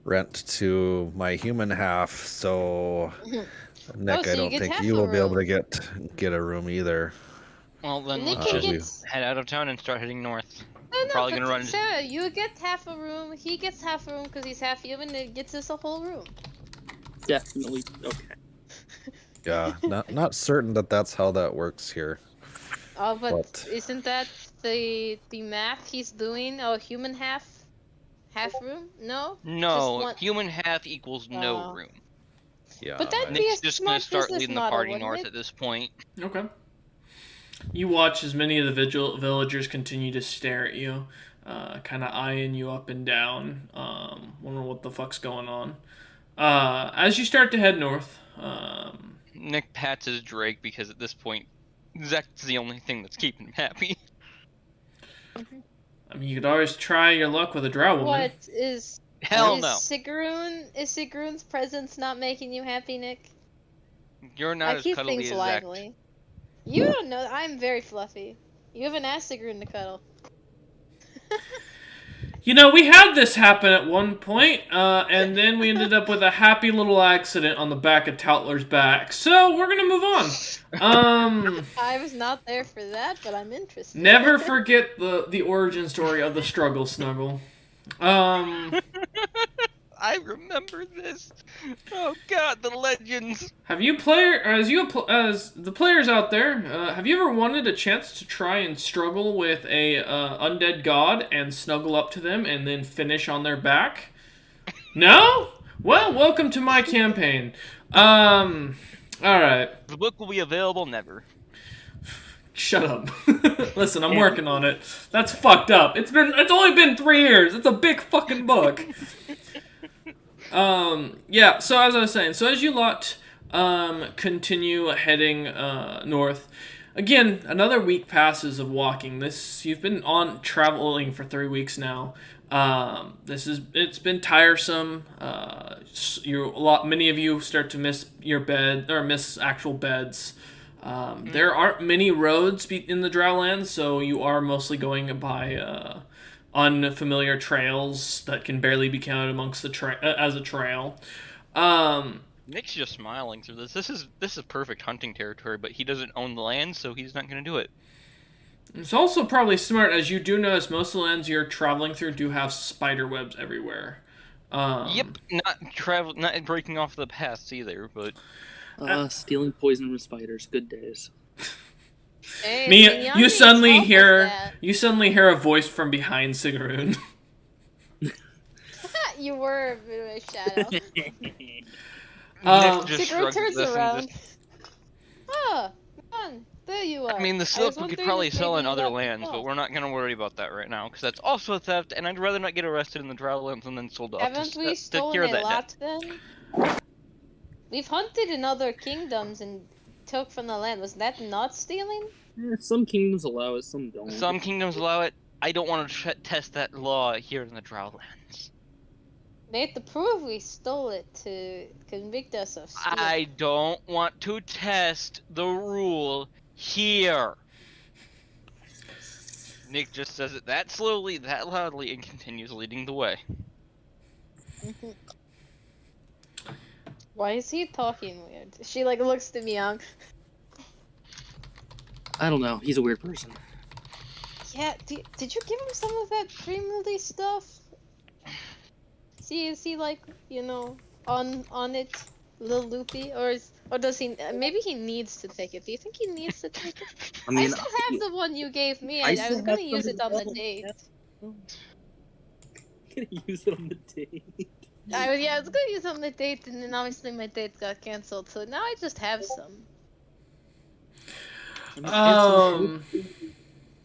rent to my human half, so Nick, so I you don't get think half you a will be able room. to get a room either. Well, then Nick let's can just get. head out of town and start heading north. No, probably but gonna run into- Sarah, you get half a room. He gets half a room because he's half human. And it gets us a whole room. Definitely. Okay. Yeah, not certain that that's how that works here. Oh, but But- isn't that the math he's doing? Oh, human half room? No. No, one- human half equals no Oh. room. Yeah, But that'd be Nick's a just smart gonna start business leading the model, party wouldn't north it? at this point. Okay. You watch as many of the villagers continue to stare at you, kind of eyeing you up and down, wondering what the fuck's going on. As you start to head north, Nick pats his Drake because at this point, Zek's the only thing that's keeping him happy. I mean, you could always try your luck with a drow woman. What is? Hell is no. Sigrun's presence not making you happy, Nick? You're not I as keep cuddly things as Zek. lively. You don't know. I'm very fluffy. You haven't asked Sigrun to cuddle. You know, we had this happen at one point, and then we ended up with a happy little accident on the back of Toutler's back. So we're gonna move on. I was not there for that, but I'm interested. Never forget the origin story of the struggle snuggle. I remember this. Oh god, the legends. Have you as the players out there, have you ever wanted a chance to try and struggle with a undead god and snuggle up to them and then finish on their back? No? Well, welcome to my campaign. All right. The book will be available never. Shut up. Listen, I'm working on it. That's fucked up. It's only been 3 years. It's a big fucking book. Yeah, so as I was saying, so as you lot continue heading north, again, another week passes of walking. You've been traveling for 3 weeks now. It's been tiresome. Many of you start to miss your bed or miss actual beds. There aren't many roads in the Drowlands, so you are mostly going by unfamiliar trails that can barely be counted amongst as a trail. Nick's just smiling through this. This is perfect hunting territory, but he doesn't own the land, so he's not gonna do it. It's also probably smart, as you do notice most of the lands you're traveling through do have spider webs everywhere. Yep, not breaking off the paths either, but Stealing poison from spiders. Good days. Hey, You Minyani suddenly told us hear that. a voice from behind Sigrun. You were a bit of a shadow. Nick just Sigrun shrugs turns this and around. just- Ah, man, there you are. I mean, the was silk we could wondering probably if sell maybe in you other got lands, but lost. we're not gonna worry about that right now, because that's also theft, and I'd rather not get arrested in the Drownlands and then sold off Haven't we to stolen cure a that debt. lot then? We've hunted in other kingdoms and took from the land. Was that not stealing? Some kingdoms allow it, some don't. Some kingdoms allow it. I don't want to test that law here in the Drownlands. They have to prove we stole it to convict us of stealing. I don't want to test the rule here. Nick just says it that slowly, that loudly, and continues leading the way. Why is he talking weird? She like looks to Myung. I don't know. He's a weird person. Yeah, did you give him some of that pre-movie stuff? Is he like, you know, on it, a little loopy, or does he? Maybe he needs to take it. Do you think he needs to take it? I mean, I still have the one you gave me. I I still was have gonna use some it on the as well. date. gonna use it on the date. I was gonna use it on the date, and then obviously my date got canceled. So now I just have some.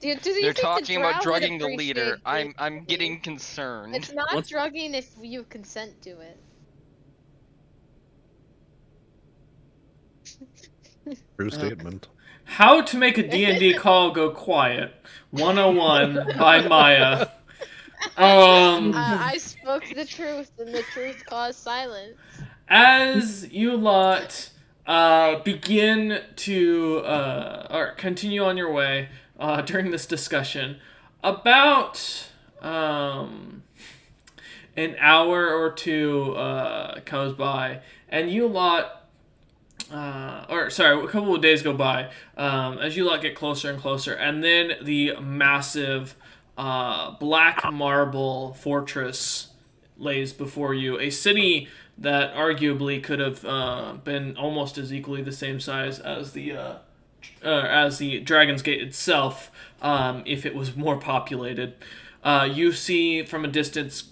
Do you They're think talking the about drow would drugging the leader. appreciate I'm it? getting concerned. It's not What's- drugging if you consent to it. True statement. How to make a D&D call go quiet. 101 by Maya. I spoke the truth, and the truth caused silence. As you lot begin to or continue on your way during this discussion, about an hour or two goes by, and you lot. A couple of days go by as you lot get closer and closer, and then the massive black marble fortress lays before you. A city that arguably could have been almost as equally the same size as the Dragon's Gate itself, if it was more populated. You see from a distance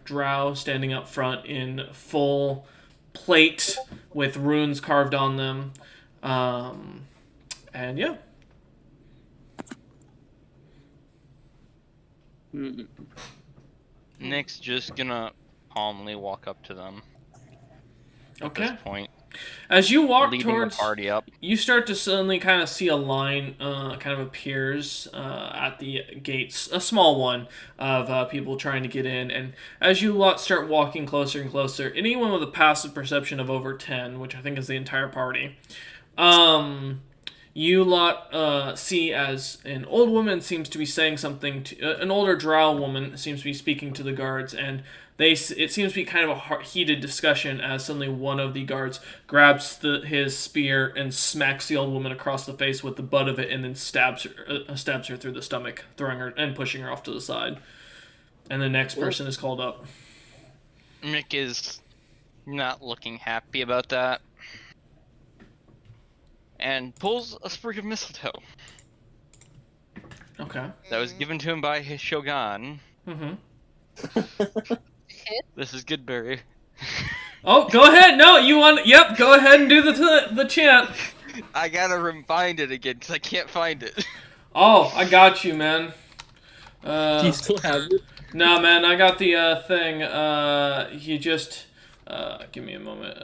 drow standing up front in full plate with runes carved on them. And yeah. Mm-mm. Nick's just gonna calmly walk up to them at Okay. this point, As you walk leading towards, the party up. you start to suddenly kind of see a line kind of appears at the gates, a small one of people trying to get in. And as you lot start walking closer and closer, anyone with a passive perception of over 10, which I think is the entire party, you lot see as an old woman seems to be saying something to an older drow woman seems to be speaking to the guards, and it seems to be kind of a heated discussion as suddenly one of the guards grabs his spear and smacks the old woman across the face with the butt of it, and then stabs her through the stomach, throwing her and pushing her off to the side. And the next person is called up. Nick is not looking happy about that, and pulls a sprig of mistletoe Okay. that was given to him by his shogun. Mm-hmm. This is Goodberry. Oh, go ahead. No, you want? Yep. Go ahead and do the chant. I gotta find it again because I can't find it. Oh, I got you, man. Do you still have it? No, man, I got the thing. You just give me a moment.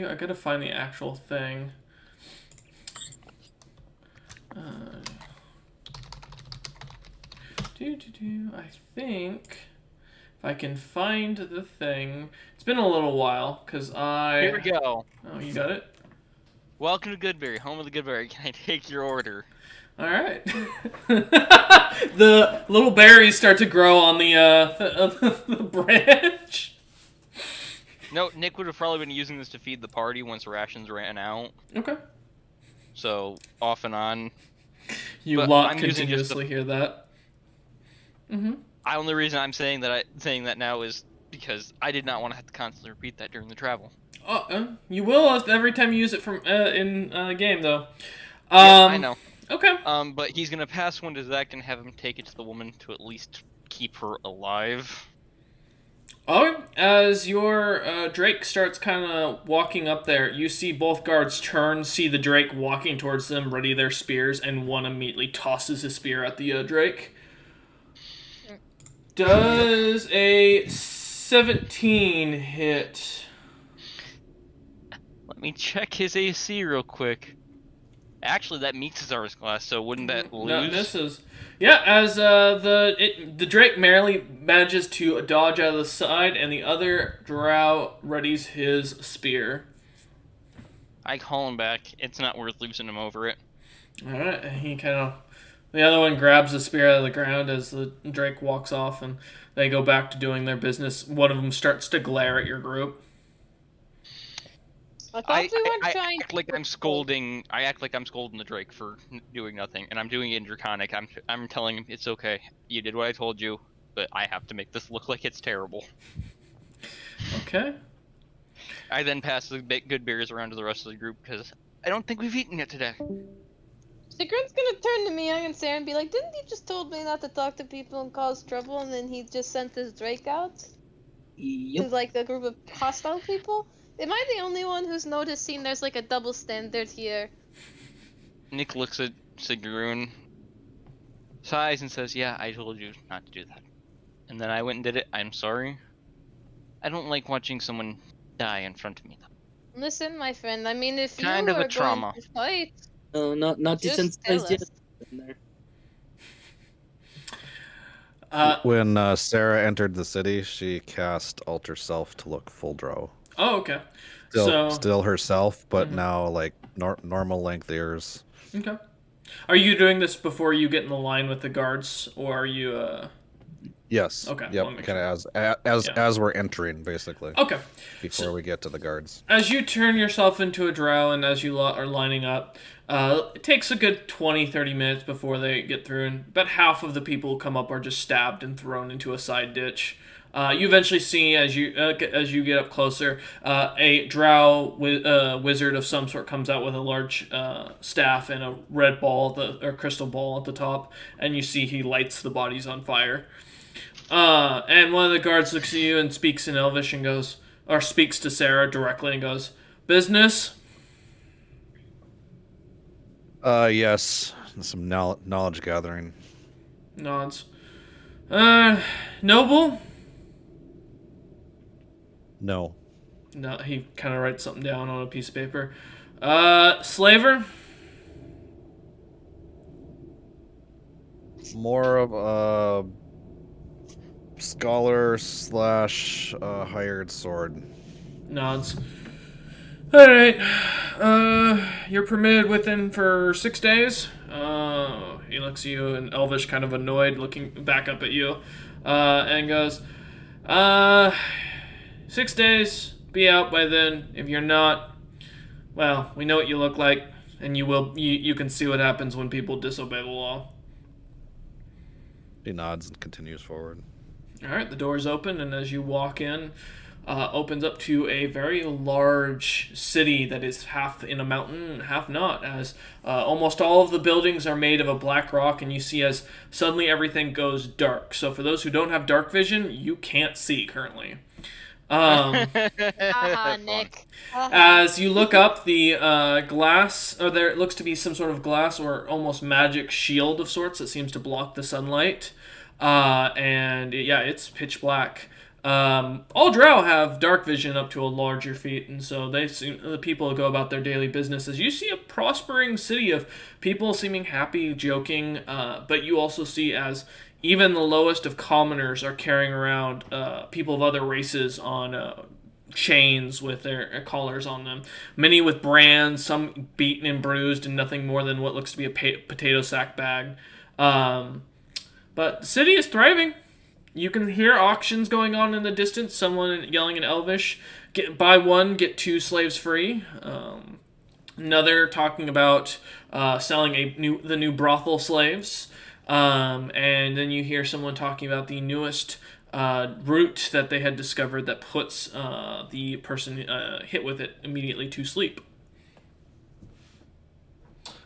I gotta find the actual thing. I think if I can find the thing. It's been a little while because Here we go. Oh, you got it. Welcome to Goodberry, home of the Goodberry. Can I take your order? All right. The little berries start to grow on the branch. No, Nick would have probably been using this to feed the party once rations ran out. Okay. So off and on. You But lot I'm using just continuously hear that. Mm-hmm. The only reason I'm saying that now is because I did not want to have to constantly repeat that during the travel. You will every time you use it from in a game though. Yeah, I know. Okay. But he's gonna pass one to Zach and have him take it to the woman to at least keep her alive. Oh, as your Drake starts kind of walking up there, you see both guards turn, see the Drake walking towards them, ready their spears, and one immediately tosses his spear at the Drake. Does a 17 hit? Let me check his AC real quick. Actually, that meets his armor class, so wouldn't that lose? No, misses. Yeah, as the Drake merrily manages to dodge out of the side, and the other drow readies his spear. I call him back. It's not worth losing him over it. Alright, and he kind of... The other one grabs the spear out of the ground as the Drake walks off, and they go back to doing their business. One of them starts to glare at your group. I thought we weren't I trying act like I'm scolding. I act like I'm scolding the Drake for doing nothing, and I'm doing it in Draconic. I'm telling him it's okay. You did what I told you, but I have to make this look like it's terrible. Okay. I then pass the good beers around to the rest of the group because I don't think we've eaten yet today. Sigrun's gonna turn to Miyoung and Sarah and be like, didn't he just told me not to talk to people and cause trouble, and then he just sent his Drake out? To, Yep. like, a group of hostile people? Am I the only one who's noticing there's, like, a double standard here? Nick looks at Sigrun, sighs, and says, "Yeah, I told you not to do that." And then I went and did it. I'm sorry. I don't like watching someone die in front of me. Listen, my friend, I mean, if Kind you of a are trauma. going to fight, No, not just tell desensitized yet. us. In there. When Sarah entered the city, she cast Alter Self to look full drow. Oh, okay. So, Still herself, but now like normal length ears. okay. Are you doing this before you get in the line with the guards, or are you, Yes. Okay, Yep. I'll make Kind of as we're entering, basically, Okay. before we get to the guards. As you turn yourself into a drow and as you are lining up, it takes a good 20-30 minutes before they get through, and about half of the people who come up are just stabbed and thrown into a side ditch. You eventually see, as you get up closer, a drow wizard of some sort comes out with a large staff and a red ball, or crystal ball at the top, and you see he lights the bodies on fire. And one of the guards looks at you and speaks in Elvish and goes, or speaks to Sarah directly and goes, "Business?" Yes. Some knowledge gathering. Nods. Noble? No. No, he kind of writes something down on a piece of paper. Slaver? More of a scholar / hired sword. Nods. Alright. You're permitted within for 6 days. He looks at you and Elvish, kind of annoyed, looking back up at you, and goes, 6 days, be out by then. If you're not, well, we know what you look like, and you can see what happens when people disobey the law. He nods and continues forward. Alright, the doors open, and as you walk in, opens up to a very large city that is half in a mountain, half not, as almost all of the buildings are made of a black rock, and you see as suddenly everything goes dark. So for those who don't have dark vision, you can't see currently. Haha, Nick. As you look up, the glass, or there looks to be some sort of glass or almost magic shield of sorts that seems to block the sunlight. And yeah, it's pitch black. All drow have dark vision up to a larger feat, and so the people go about their daily business. As you see a prospering city of people seeming happy, joking, but you also see as even the lowest of commoners are carrying around people of other races on chains with their collars on them. Many with brands, some beaten and bruised, and nothing more than what looks to be a potato sack bag. But the city is thriving. You can hear auctions going on in the distance. Someone yelling in Elvish, "Buy one, get 2 slaves free." Another talking about selling the new brothel slaves. And then you hear someone talking about the newest root that they had discovered that puts the person hit with it immediately to sleep.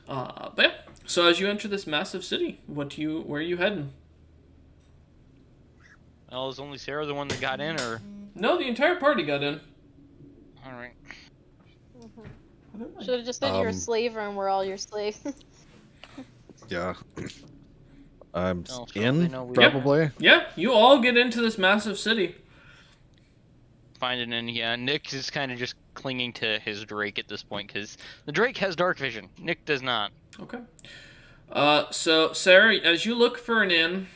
But yeah, so as you enter this massive city, where are you heading? Well, is only Sarah the one that got in, or? No, the entire party got in. All right. Should have just said you're a slaver and we're all your slaves. Yeah. I'm Oh, so they in, know we- probably. Yeah, you all get into this massive city. Finding in, yeah. Nick is kind of just clinging to his Drake at this point because the Drake has dark vision. Nick does not. Okay. So Sarah, as you look for an inn,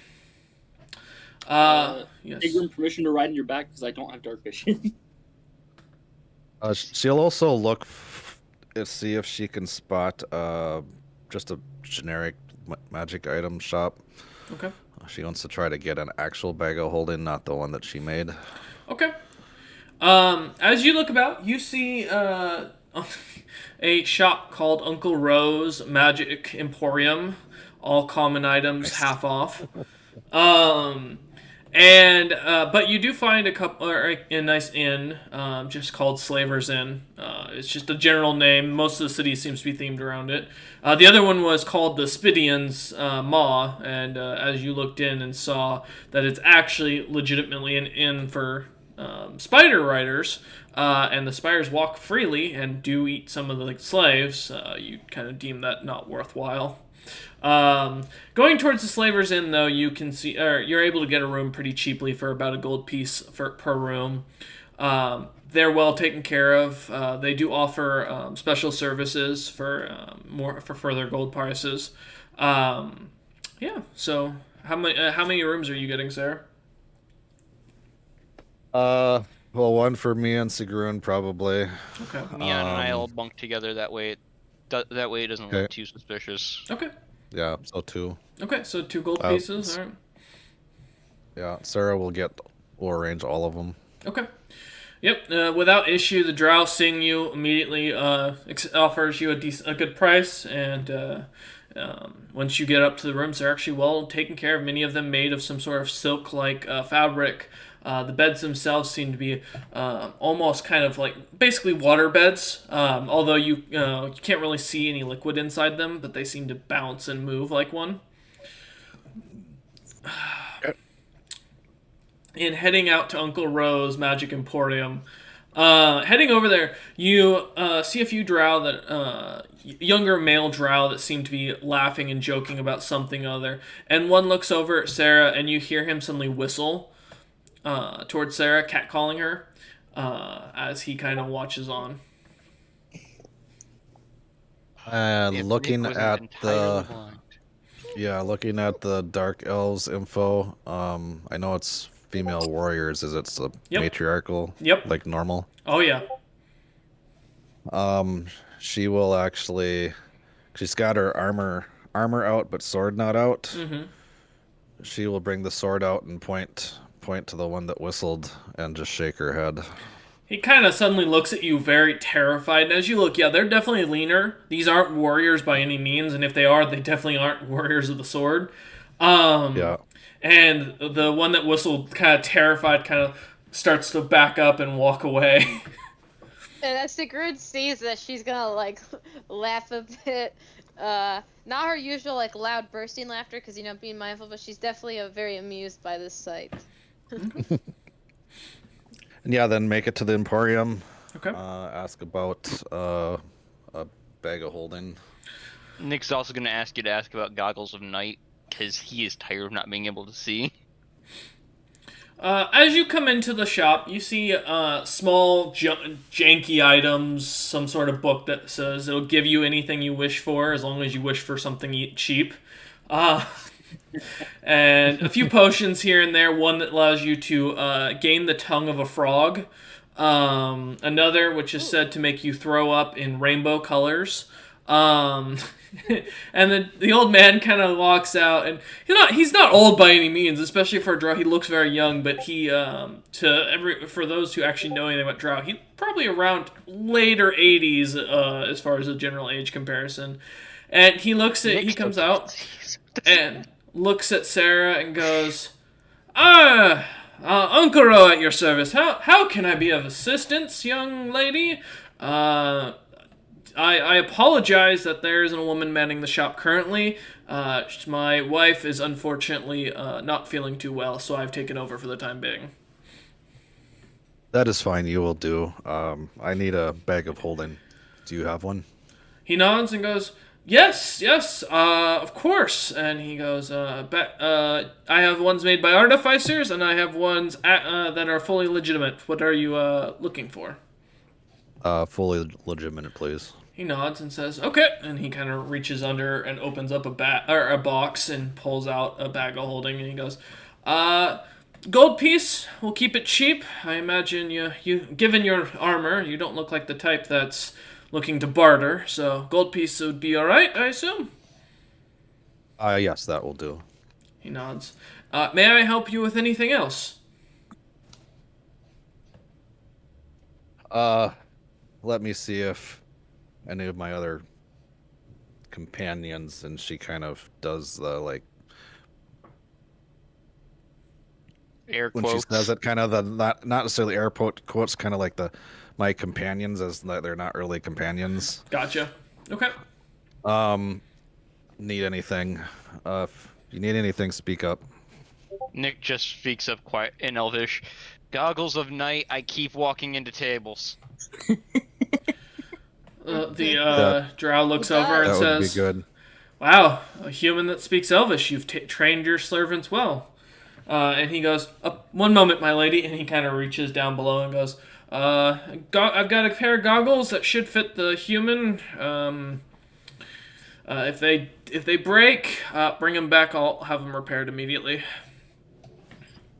yes. Give him permission to ride in your back because I don't have dark vision. She'll also look to see if she can spot just a generic magic item shop. Okay. She wants to try to get an actual bag of holding, not the one that she made. Okay. As you look about, you see a shop called Uncle Rose Magic Emporium. All common items half off. But you do find a nice inn, just called Slaver's Inn. It's just a general name. Most of the city seems to be themed around it. The other one was called the Spidian's Maw, and as you looked in and saw that it's actually legitimately an inn for spider riders, and the spiders walk freely and do eat some of the slaves, you kind of deem that not worthwhile. Going towards the Slaver's Inn, though, you can see, you're able to get a room pretty cheaply for about a gold piece per room. They're well taken care of. They do offer special services for further gold prices. Yeah. So how many rooms are you getting, Sarah? Well, one for me and Sigrun probably. Okay. Mia and I all bunk together. That way, it doesn't Okay. look too suspicious. Okay. Yeah, so 2. Okay. So 2 gold pieces. All right. Yeah, Sarah will arrange all of them. Okay. Yep. Without issue, the drow seeing you immediately offers you a good price, and once you get up to the rooms, they're actually well taken care of. Many of them made of some sort of silk-like fabric. The beds themselves seem to be almost kind of like basically water beds, although you can't really see any liquid inside them, but they seem to bounce and move like one. And heading out to Uncle Rose Magic Emporium, heading over there, you see a few drow that younger male drow that seem to be laughing and joking about something other, and one looks over at Sarah, and you hear him suddenly whistle towards Sarah, catcalling her, as he kind of watches on. And If looking Nick wasn't at entirely blind. looking at the Dark Elves info, I know it's female warriors. Is it Yep. matriarchal? Yep. Like normal. Oh yeah. She will actually. She's got her armor out, but sword not out. Mm-hmm. She will bring the sword out and point to the one that whistled and just shake her head. He kind of suddenly looks at you very terrified, and as you look, yeah, they're definitely leaner. These aren't warriors by any means, and if they are, they definitely aren't warriors of the sword. Yeah. And the one that whistled, kind of terrified, kind of starts to back up and walk away. And as Sigrun sees that, she's gonna laugh a bit. Not her usual loud bursting laughter, because being mindful, but she's definitely very amused by this sight. And yeah, then make it to the Emporium. Okay. Ask about a bag of holding. Nick's also going to ask you to ask about Goggles of Night, because he is tired of not being able to see. As you come into the shop, you see small, janky items, some sort of book that says it'll give you anything you wish for, as long as you wish for something cheap. And a few potions here and there, one that allows you to gain the tongue of a frog. Another, which is said to make you throw up in rainbow colors. And the old man kind of walks out, and he's not old by any means, especially for a drow. He looks very young, but for those who actually know anything about drow, he's probably around later 80s as far as a general age comparison. And he comes out and looks at Sarah and goes, Uncle Ro at your service. How can I be of assistance, young lady? I apologize that there isn't a woman manning the shop currently. My wife is unfortunately not feeling too well, so I've taken over for the time being. That is fine. You will do. I need a bag of holding. Do you have one? He nods and goes, "Yes, yes, of course." And he goes, I have ones made by artificers, and I have ones that are fully legitimate. What are you looking for?" Fully legitimate, please. He nods and says, "Okay," and he kind of reaches under and opens up a box and pulls out a bag of holding, and he goes, "Gold piece. We'll keep it cheap. I imagine you given your armor, you don't look like the type that's looking to barter, so gold piece would be all right, I assume." Yes, that will do. He nods. "May I help you with anything else?" Let me see if any of my other companions, and she kind of does the like Air when quotes. she says it, kind of the not necessarily air quotes, kind of like the my companions, as that they're not really companions. Gotcha. Okay. Need anything? If you need anything, speak up. Nick just speaks up quiet in Elvish. Goggles of night, I keep walking into tables. The drow looks over and That would be says, good. "Wow, a human that speaks Elvish. You've trained your servants well." And he goes, "One moment, my lady," and he kind of reaches down below and goes, "I've got a pair of goggles that should fit the human. If they break, bring them back. I'll have them repaired immediately."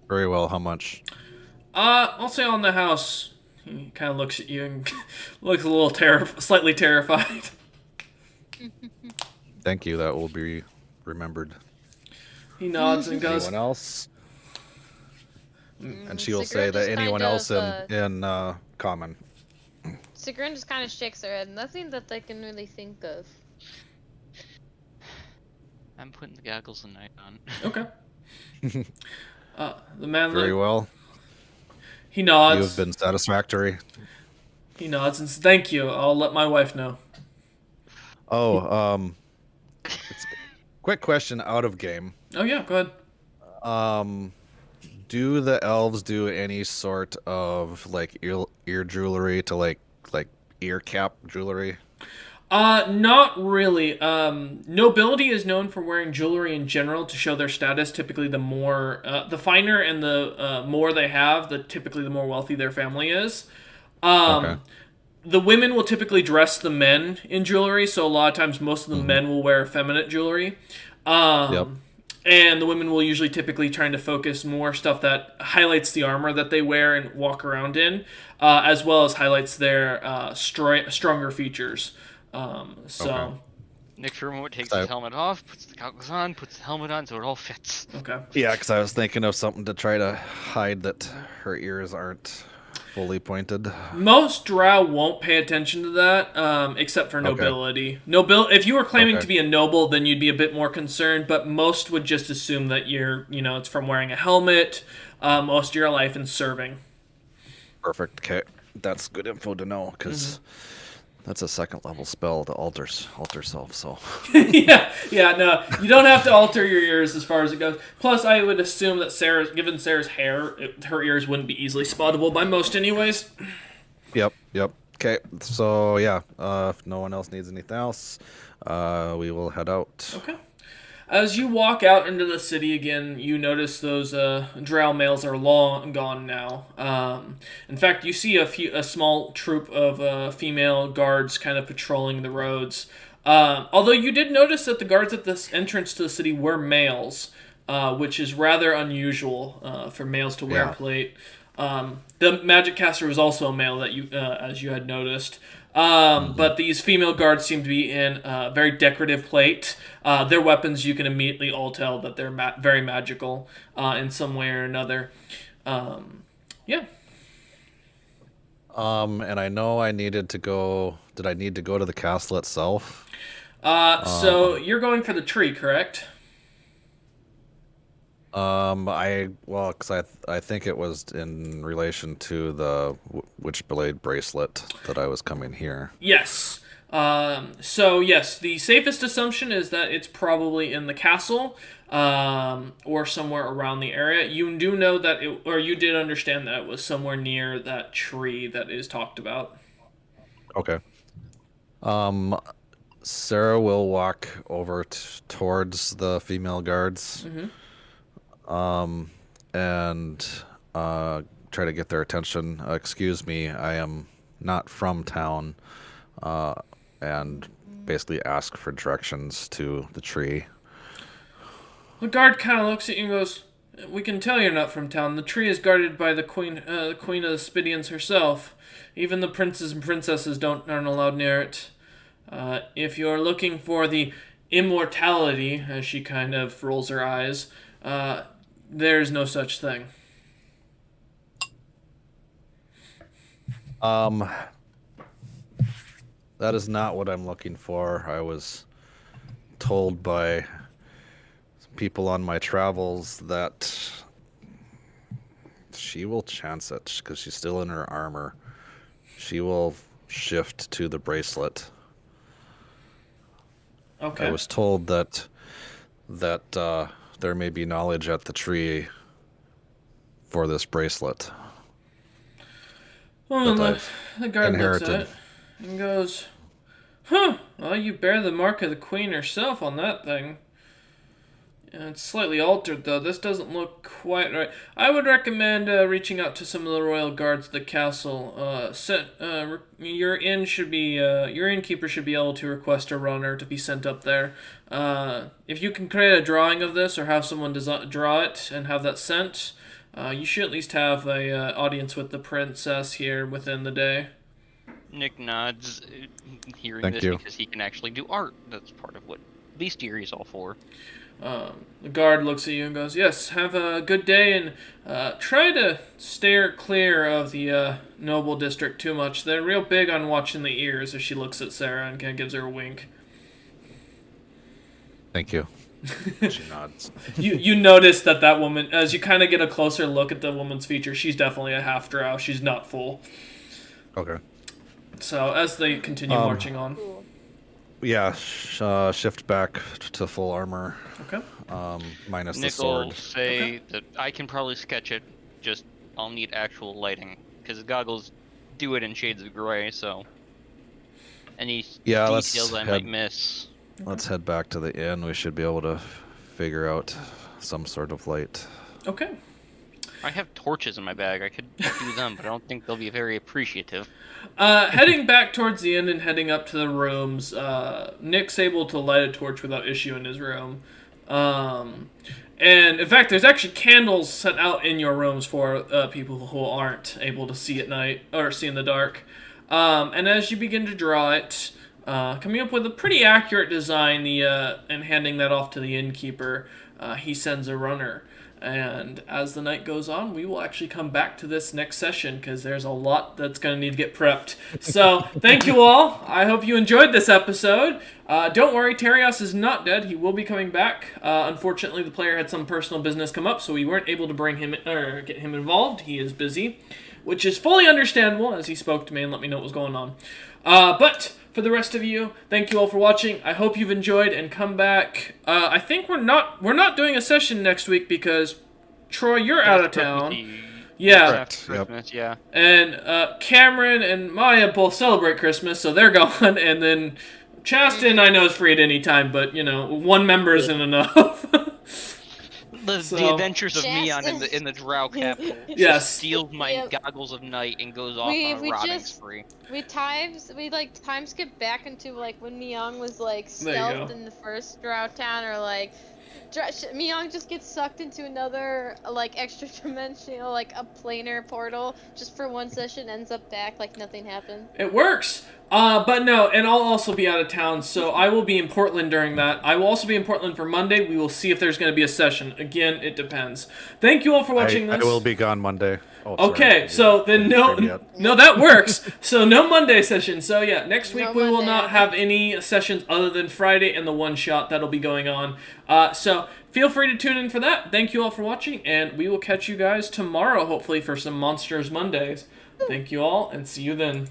Very well. How much? I'll say on the house." He kind of looks at you and looks a little slightly terrified. Thank you. That will be remembered. He nods and goes, Anyone else? And she will Sigrid say that just anyone kind else of, in common. Sigrun just kind of shakes her head. Nothing that I can really think of. I'm putting the goggles of night on. "Okay." The man Very well. he You nods. have been satisfactory. He nods and says, "Thank you. I'll let my wife know." Oh, it's, quick question out of game. Oh yeah, go ahead. Do the elves do any sort of like ear jewelry to like ear cap jewelry? Not really. Nobility is known for wearing jewelry in general to show their status. Typically, the more, the finer and the more they have, typically the more wealthy their family is. Okay. The women will typically dress the men in jewelry, so a lot of times most of the men will wear effeminate jewelry. Yep. And the women will usually typically trying to focus more stuff that highlights the armor that they wear and walk around in, as well as highlights their stronger features. Okay. Nick for a moment takes So- his helmet off, puts the goggles on, puts the helmet on so it all fits. Okay. Yeah, because I was thinking of something to try to hide that her ears aren't fully pointed. Most drow won't pay attention to that, except for nobility. If you were claiming Okay. to be a noble, then you'd be a bit more concerned. But most would just assume that it's from wearing a helmet, most of your life and serving. Perfect. Okay, that's good info to know because that's a second level spell to alter self. So yeah, no, you don't have to alter your ears as far as it goes. Plus, I would assume that given Sarah's hair, her ears wouldn't be easily spottable by most, anyways. Yep. Okay, so yeah, if no one else needs anything else, we will head out. Okay. As you walk out into the city again, you notice those drow males are long gone now. In fact, you see a small troop of female guards kind of patrolling the roads. Although you did notice that the guards at this entrance to the city were males, which is rather unusual for males to wear Yeah. plate. The magic caster was also a male that as you had noticed. But these female guards seem to be in very decorative plate. Their weapons, you can immediately all tell that they're very magical in some way or another. Yeah. And I know I needed to go. Did I need to go to the castle itself? So you're going for the tree, correct? Because I think it was in relation to the Witchblade bracelet that I was coming here. Yes. So yes, the safest assumption is that it's probably in the castle, or somewhere around the area. You do know that you did understand that it was somewhere near that tree that is talked about. Okay. Sarah will walk over towards the female guards. And try to get their attention. Excuse me, I am not from town. And basically ask for directions to the tree. The guard kind of looks at you and goes, "We can tell you're not from town. The tree is guarded by the queen of the Spidians herself. Even the princes and princesses aren't allowed near it. If you're looking for the immortality," as she kind of rolls her eyes, there's no such thing. That is not what I'm looking for. I was told by some people on my travels that she will chance it because she's still in her armor. She will shift to the bracelet. Okay. I was told that there may be knowledge at the tree for this bracelet. Well, that the guard looks at inherited. it and goes, "Huh, well, you bear the mark of the queen herself on that thing. It's slightly altered, though. This doesn't look quite right. I would recommend reaching out to some of the royal guards at the castle. Your innkeeper should be able to request a runner to be sent up there. If you can create a drawing of this or have someone draw it and have that sent, you should at least have a audience with the princess here within the day." Nick nods, hearing Thank this you. because he can actually do art. That's part of what bestiary is all for. The guard looks at you and goes, "Yes, have a good day, and try to steer clear of the noble district too much. They're real big on watching the ears," as she looks at Sarah and kind of gives her a wink. Thank you. She nods. You notice that woman, as you kind of get a closer look at the woman's features, she's definitely a half drow. She's not full. Okay. So as they continue marching on. Cool. Yeah, shift back to full armor. Okay. Minus the Nick sword. will say that I can probably sketch it, just I'll need actual lighting. Because the goggles do it in shades of gray, so any let's details I might miss. Let's head back to the inn. We should be able to figure out some sort of light. Okay. I have torches in my bag. I could do them, but I don't think they'll be very appreciative. Heading back towards the inn and heading up to the rooms, Nick's able to light a torch without issue in his room. And in fact, there's actually candles set out in your rooms for people who aren't able to see at night or see in the dark. And as you begin to draw it, coming up with a pretty accurate design, and handing that off to the innkeeper, he sends a runner. And as the night goes on, we will actually come back to this next session because there's a lot that's going to need to get prepped. So, thank you all. I hope you enjoyed this episode. Don't worry, Terios is not dead. He will be coming back. Unfortunately, the player had some personal business come up, so we weren't able to bring him or get him involved. He is busy, which is fully understandable as he spoke to me and let me know what was going on. But for the rest of you, thank you all for watching. I hope you've enjoyed and come back. I think we're not doing a session next week because Troy, you're out of town. Yeah. Correct. Christmas, yeah. And Cameron and Maya both celebrate Christmas, so they're gone. And then Chastin, I know, is free at any time, but one member isn't enough. The adventures of Meon in the Drow capital. Yes. Steals my Yep. goggles of night and goes off on a robbing spree. We time skip back into when Myung was There you stealthed go. in the first Drow town, or Myung just gets sucked into another extra dimensional a planar portal just for one session, ends up back like nothing happened. It works. But no, and I'll also be out of town, so I will be in Portland during that. I will also be in Portland for Monday. We will see if there's going to be a session. Again, it depends. Thank you all for watching I this. will be gone Monday. Oh, sorry. Okay, so then no, that works. So no Monday session. So yeah, next week No we will Monday. not have any sessions other than Friday and the one shot that'll be going on. So feel free to tune in for that. Thank you all for watching, and we will catch you guys tomorrow, hopefully, for some Monsters Mondays. Thank you all, and see you then.